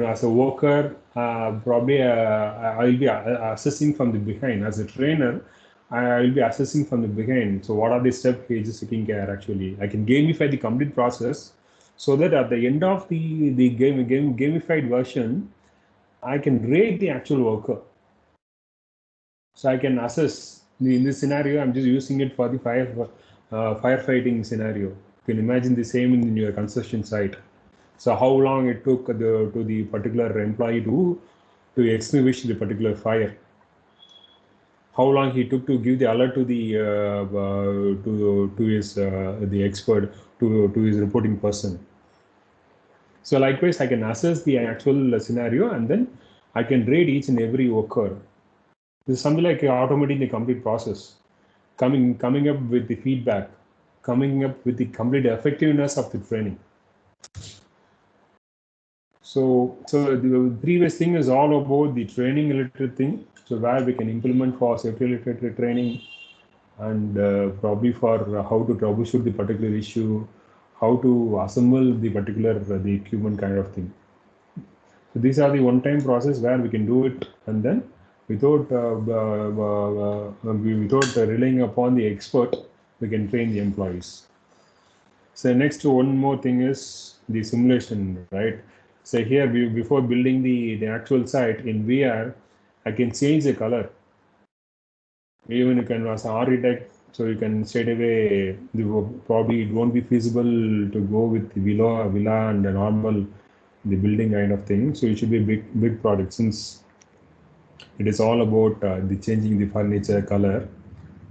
as a worker probably I will be assessing from the behind. As a trainer, I will be assessing from the behind. So what are the steps pages taking care actually? I can gamify the complete process, so that at the end of the gamified version, I can rate the actual worker. So I can assess in this scenario. I'm just using it for the firefighting scenario. You can imagine the same in your construction site. So how long it took to the particular employee to extinguish the particular fire. how long he took to give the alert to the to his the expert, to his reporting person. So likewise, I can assess the actual scenario, and then I can rate each and every worker. This is something like automating the complete process, coming up with the feedback, coming up with the complete effectiveness of the training. So the previous thing is all about the training related thing. So where we can implement for safety related training, and probably for how to troubleshoot the particular issue, how to assemble the particular the equipment kind of thing. So these are the one-time process where we can do it, and then without without relying upon the expert, we can train the employees. So next one more thing is the simulation, right? So here before building the actual site in VR, I can change the color. Even you can as an architect, so you can straight away, probably it won't be feasible to go with the villa and the normal the building kind of thing. So it should be a big project, since it is all about the changing the furniture color.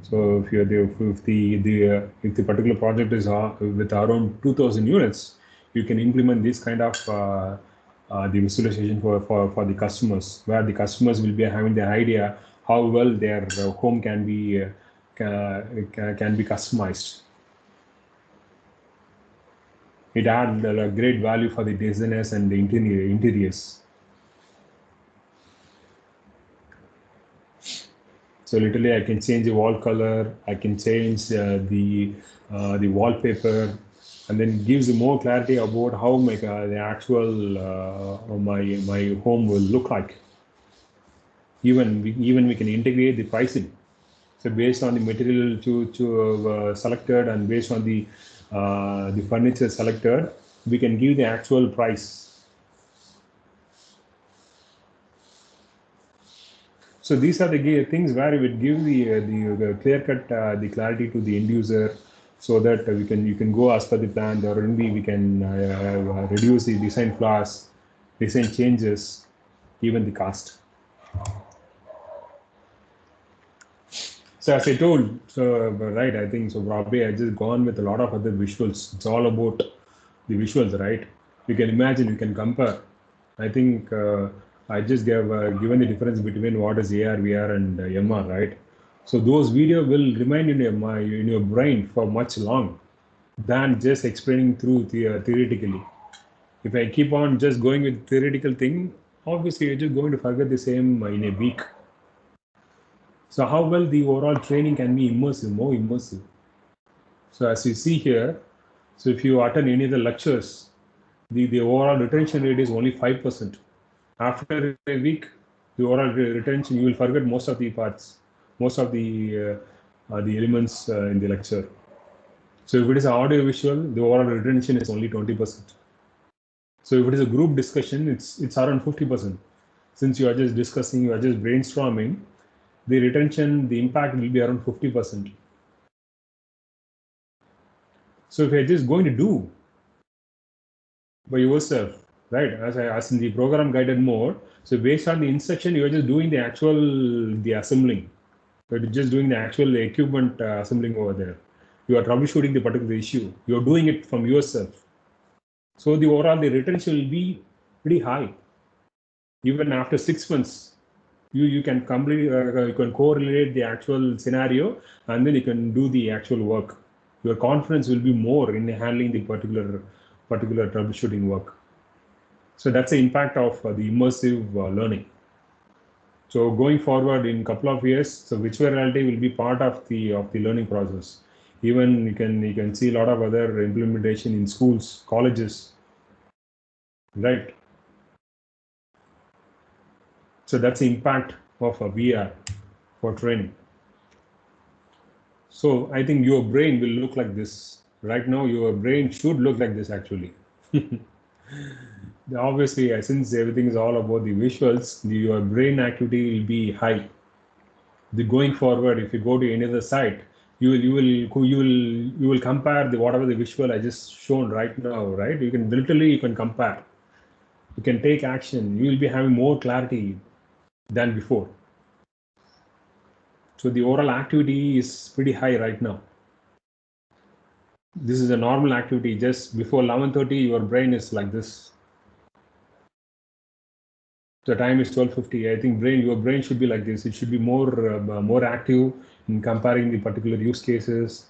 So if the particular project is with around 2,000 units, you can implement this kind of the visualization for the customers, where the customers will be having the idea how well their home can be customized. It adds a great value for the designers and the interiors. So literally, I can change the wall color. I can change the wallpaper, and then it gives you more clarity about how the actual my home will look like. Even we can integrate the pricing. So based on the material to selected, and based on the furniture selected, we can give the actual price. So these are the things where we would give the clear cut the clarity to the end user, so that you can go as per the plan, or maybe we can reduce the design flaws, design changes, even the cost. So as I told, so right, I think so. Probably I just gone with a lot of other visuals. It's all about the visuals, right? You can imagine, you can compare. I think I just given the difference between what is AR, VR, and MR, right? So those video will remain in your brain for much long than just explaining through theoretically. If I keep on just going with theoretical thing, obviously you're just going to forget the same in a week. So how well the overall training can be immersive, more immersive. So as you see here, so if you attend any of the lectures, the overall retention rate is only 5%. After a week, the overall retention, you will forget most of the parts, most of the elements in the lecture. So if it is audio visual, the overall retention is only 20%. So if it is a group discussion, it's around 50%. Since you are just discussing, you are just brainstorming, the retention, the impact will be around 50%. So if you're just going to do by yourself, right, as in the program guided mode, so based on the instruction, you're just doing the assembling. You're just doing the actual equipment assembling over there. You are troubleshooting the particular issue. You're doing it from yourself. So the overall the retention will be pretty high. Even after 6 months, you can complete you can correlate the actual scenario, and then you can do the actual work. Your confidence will be more in handling the particular troubleshooting work. So that's the impact of the immersive learning. So going forward in a couple of years, so virtual reality will be part of the learning process. Even you can see a lot of other implementation in schools, colleges, right? So that's the impact of a VR for training. So I think your brain will look like this. Right now, your brain should look like this actually. Obviously, since everything is all about the visuals, your brain activity will be high. Going forward, if you go to any other site, you will compare whatever the visual I just shown right now, right? You can compare. You can take action. You will be having more clarity than before. So the overall activity is pretty high right now. This is a normal activity. Just before 11:30, your brain is like this. The time is 12:50. I think your brain should be like this. It should be more active in comparing the particular use cases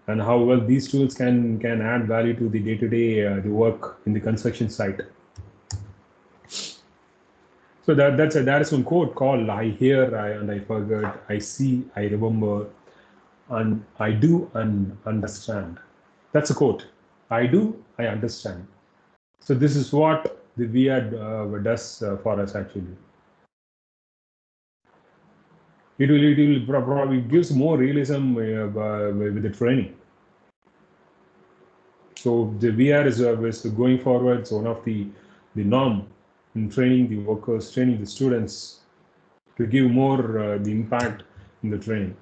and how well these tools can add value to the day-to-day the work in the construction site. So that is one quote called "I hear, and I forget, I see, I remember, and I do and understand." That's a quote. I do, I understand. So this is what the VR does for us actually. It will probably gives more realism with the training. So the VR is going forward. It's one of the norm in training the workers, training the students to give more the impact in the training.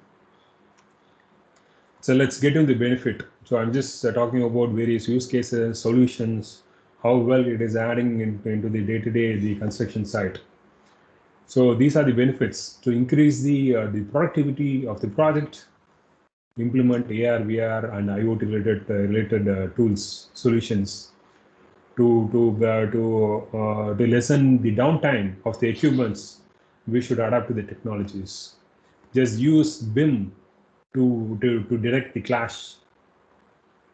So let's get into the benefit. So I'm just talking about various use cases, solutions, how well it is adding into the day-to-day the construction site. So these are the benefits to increase the productivity of the project, implement AR, VR, and IoT related tools solutions to lessen the downtime of the equipments. We should adapt to the technologies. Just use BIM to direct the clash.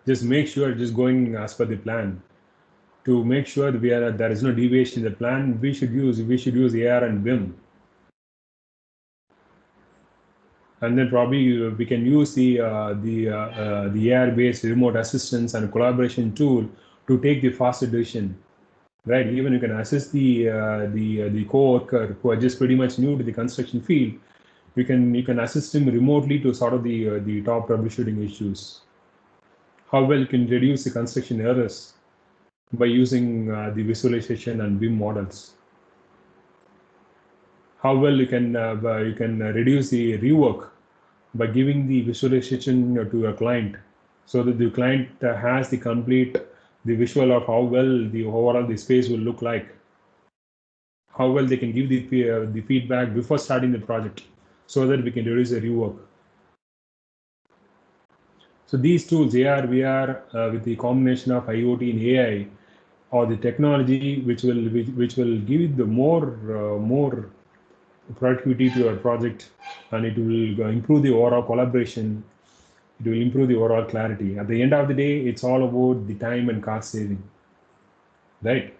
Just make sure just going as per the plan. To make sure that there is no deviation in the plan, we should use AR and BIM. And then probably we can use the AR-based remote assistance and collaboration tool to take the faster decision, right? Even you can assist the co-worker who are just pretty much new to the construction field. You can assist him remotely to sort of the top troubleshooting issues. How well you can reduce the construction errors by using the visualization and BIM models. How well you can reduce the rework by giving the visualization to a client, so that the client has the complete the visual of how well the overall the space will look like, how well they can give the feedback before starting the project, so that we can reduce the rework. So these tools, AR, VR, with the combination of IoT and AI, or the technology which will give the more productivity to your project, and it will improve the overall collaboration. It will improve the overall clarity. At the end of the day, it's all about the time and cost saving, right?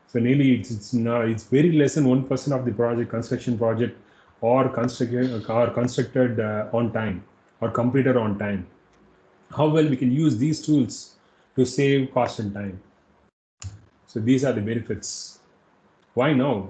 So nearly it's very less than 1% of the construction project, or constructed on time or completed on time. How well we can use these tools to save cost and time. So these are the benefits. Why now?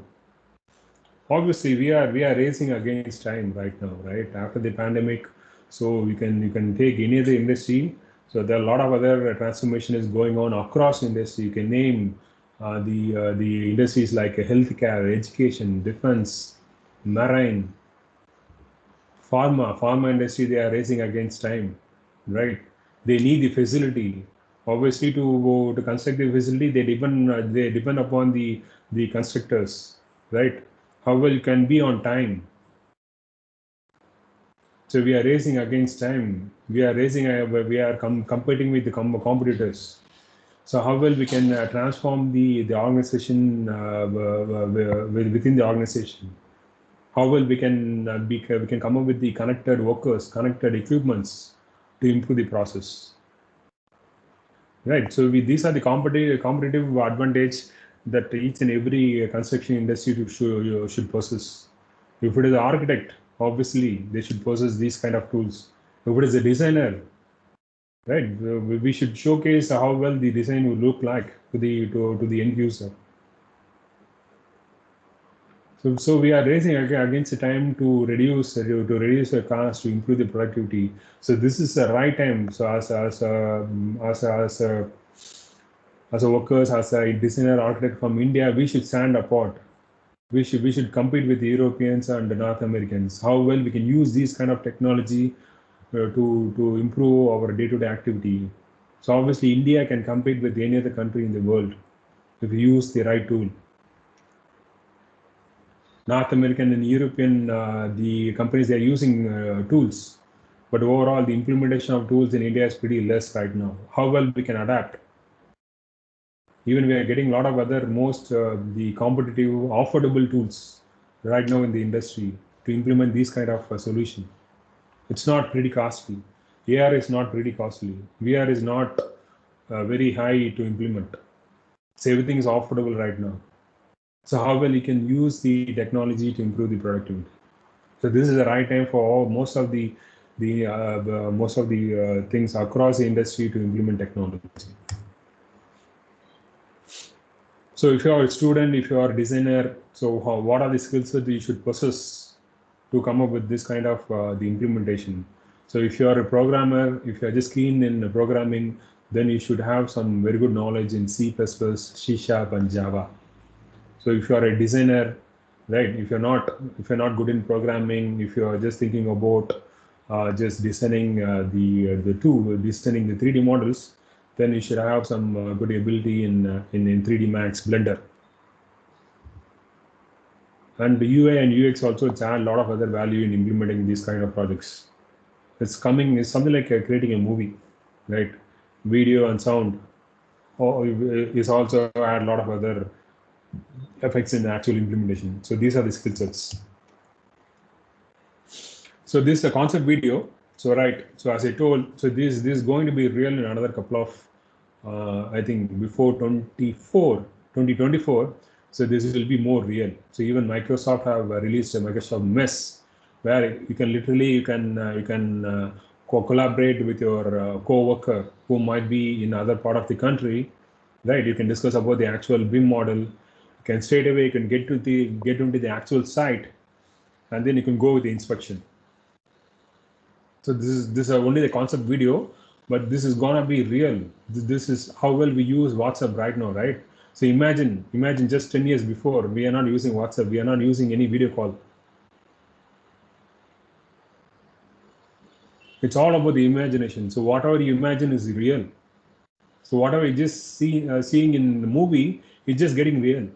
Obviously, we are racing against time right now, right? After the pandemic, so you can take any other industry. So there are a lot of other transformation is going on across industry. You can name the industries like healthcare, education, defense, marine, pharma industry. They are racing against time, right? They need the facility. Obviously, to construct the facility, they depend upon the constructors, right? How well you can be on time. So we are racing against time. We are competing with the competitors. So how well we can transform the organization within the organization. How well we can we can come up with the connected workers, connected equipments to improve the process. Right. So these are the competitive advantage that each and every construction industry should possess. If it is an architect, obviously they should possess these kind of tools. If it is a designer, right, we should showcase how well the design will look like to the end user. So we are racing against the time to reduce the cost, to improve the productivity. So this is the right time. So as a workers, as a designer architect from India, we should stand apart. We should compete with the Europeans and the North Americans. How well we can use these kind of technology to improve our day-to-day activity. So obviously India can compete with any other country in the world if we use the right tool. North American and European the companies, they are using tools, but overall the implementation of tools in India is pretty less right now. How well we can adapt? Even we are getting a lot of other the competitive affordable tools right now in the industry to implement these kind of solution. It's not pretty costly. AR is not pretty costly. VR is not very high to implement. So everything is affordable right now. So how well you can use the technology to improve the productivity? So this is the right time for most of the things across the industry to implement technology. So if you are a student, if you are a designer, so what are the skills that you should possess to come up with this kind of the implementation? So if you are a programmer, if you are just keen in programming, then you should have some very good knowledge in C++, C#, and Java. So if you are a designer, right? If you're not good in programming, if you are just thinking about just designing designing the 3D models, then you should have some good ability in 3D Max Blender. And the UI and UX also, it's add a lot of other value in implementing these kind of projects. It's something like creating a movie, right? Video and sound is also add a lot of other effects in the actual implementation. So these are the skill sets. So this is a concept video. So right. So as I told, so this is going to be real in another couple of, I think before 2024. So this will be more real. So even Microsoft have released a Microsoft Mesh, where you can literally collaborate with your co-worker who might be in other part of the country, right? You can discuss about the actual BIM model. You can straight away you can get into the actual site, and then you can go with the inspection. So this is only the concept video, but this is gonna be real. This is how well we use WhatsApp right now, right? So imagine just 10 years before, we are not using WhatsApp, we are not using any video call. It's all about the imagination. So whatever you imagine is real. So whatever you just seeing in the movie is just getting real.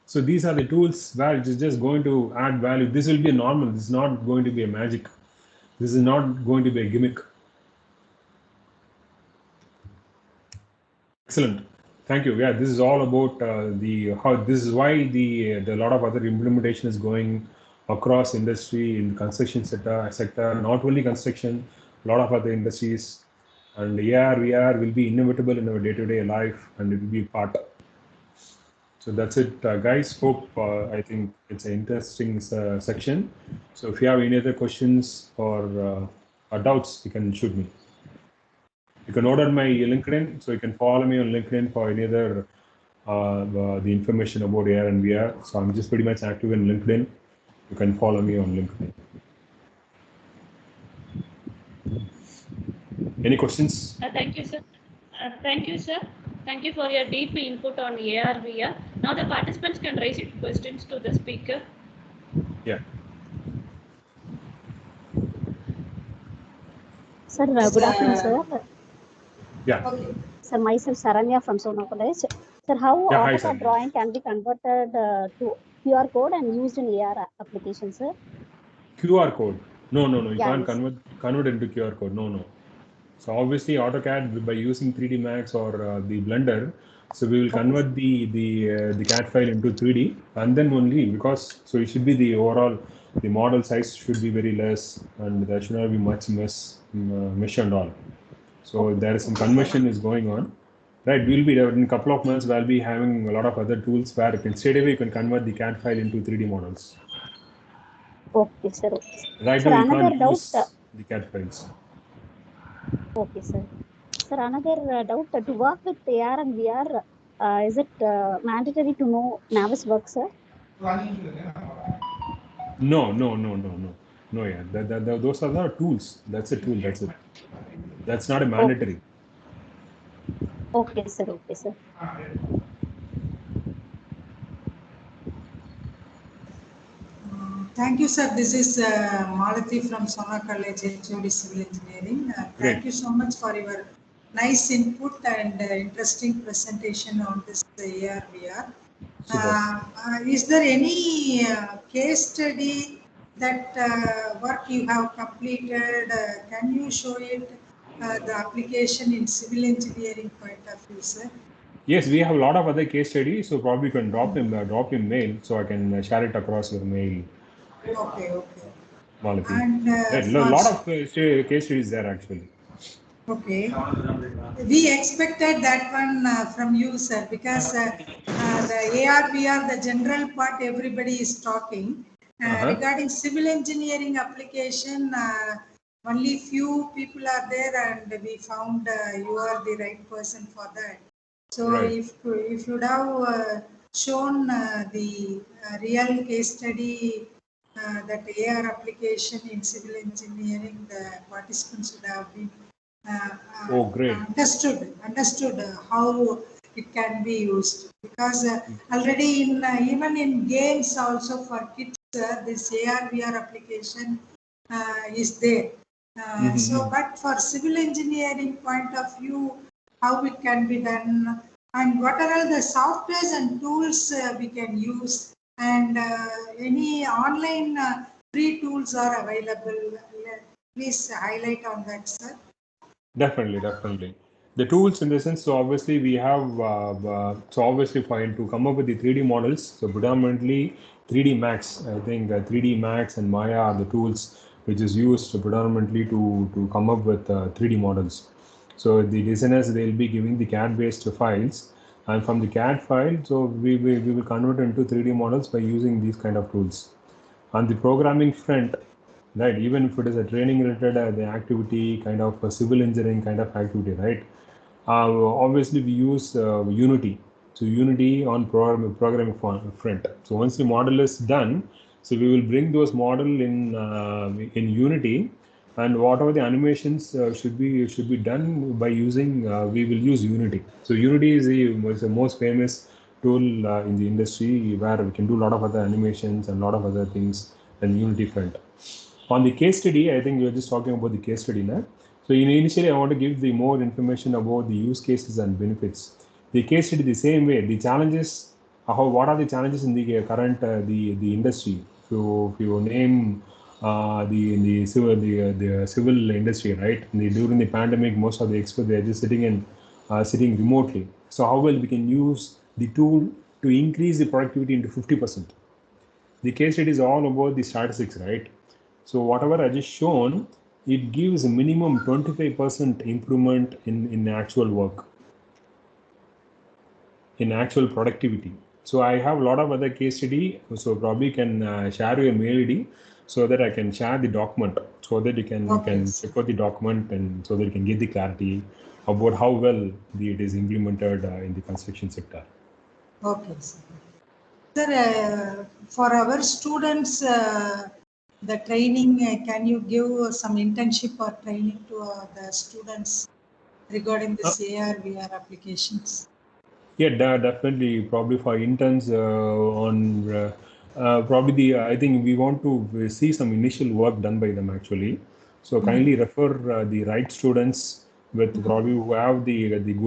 So these are the tools where it is just going to add value. This will be a normal. This is not going to be a magic. This is not going to be a gimmick. Excellent. Thank you. Yeah, this is all about this is why the lot of other implementation is going across industry in construction sector, not only construction, a lot of other industries, and AR, VR will be inevitable in our day-to-day life, and it will be part. So that's it, guys. Hope I think it's an interesting section. So if you have any other questions or doubts, you can shoot me. You can order my LinkedIn, so you can follow me on LinkedIn for any other the information about AR and VR. So I'm just pretty much active in LinkedIn. You can follow me on LinkedIn. Any questions? Thank you, sir. Thank you, sir. Thank you for your deep input on AR, VR. Now the participants can raise questions to the speaker. Yeah. Sir, good afternoon, sir. Yeah. Okay. Sir, myself Saranya from Sona College. Sir, how Yeah, hi, AutoCAD drawing can be converted to QR code and used in AR application, sir? QR code. No. You Yeah, can't yes. convert into QR code. No. So obviously AutoCAD by using 3D Max or the Blender, so we will convert the CAD file into 3D, and then only because so it should be the overall the model size should be very less, and there should not be much mesh and all. So there is some conversion is going on, right? We'll be in a couple of months. We'll be having a lot of other tools where you can straight away you can convert the CAD file into 3D models. Okay, sir. Okay. Right Sir, now you another can't doubt. use the CAD files. Okay, sir. Sir, another doubt. To work with AR and VR, is it mandatory to know Navisworks, sir? No. Yeah, those are not tools. That's a tool. That's it. That's not a mandatory. Okay, sir. Okay, sir. Thank you, sir. This is Malati from Sona College, HOD Civil Engineering. Thank you so much for your nice input and interesting presentation on this AR VR. Is there any case study that work you have completed? Can you show it, the application in civil engineering point of view, sir? Yes, we have a lot of other case studies, so probably you can drop him mail, so I can share it across your mail. Okay, okay. Malati. And There's a lot of case studies there actually. okay. We expected that one from you, sir, because the AR/VR, the general part, everybody is talking. Regarding civil engineering application, only few people are there, and we found you are the right person for that. So if you would have shown the real case study, that AR application in civil engineering, the participants would have been Great. understood how it can be used, because already in even in games also for kids, this AR/VR application is there. So, but for civil engineering point of view, how it can be done, and what are all the softwares and tools we can use, and any online free tools are available. Please highlight on that, sir. Definitely. The tools in the sense, so obviously we have, so obviously to come up with the 3D models, so predominantly 3D Max, I think 3D Max and Maya are the tools which is used predominantly to come up with 3D models. So the designers, they'll be giving the CAD based files, and from the CAD file, so we will convert into 3D models by using these kind of tools. On the programming front, right, even if it is a training related the activity, kind of a civil engineering kind of activity, right, obviously we use Unity. So Unity on programming front. So once the model is done, so we will bring those model in Unity, and whatever the animations should be done by using, we will use Unity. So Unity is the most famous tool in the industry, where we can do a lot of other animations and a lot of other things in Unity front. On the case study, I think you're just talking about the case study now. So initially, I want to give the more information about the use cases and benefits. The case study, the same way, the challenges, what are the challenges in the current the industry? If you name the civil industry, right? During the pandemic, most of the experts, they are just sitting remotely. So how well we can use the tool to increase the productivity into 50%. The case study is all about the statistics, right? So whatever I just shown, it gives a minimum 25% improvement in actual work, in actual productivity. So I have a lot of other case study, so probably can share your mail ID so that I can share the document, so that you can check out the document, and so that you can get the clarity about how well it is implemented in the construction sector. Okay, sir. Sir, for our students, the training, can you give some internship or training to the students regarding this AR/VR applications? Yeah, definitely. Probably for interns probably I think we want to see some initial work done by them actually. So kindly refer the right students with probably who have the good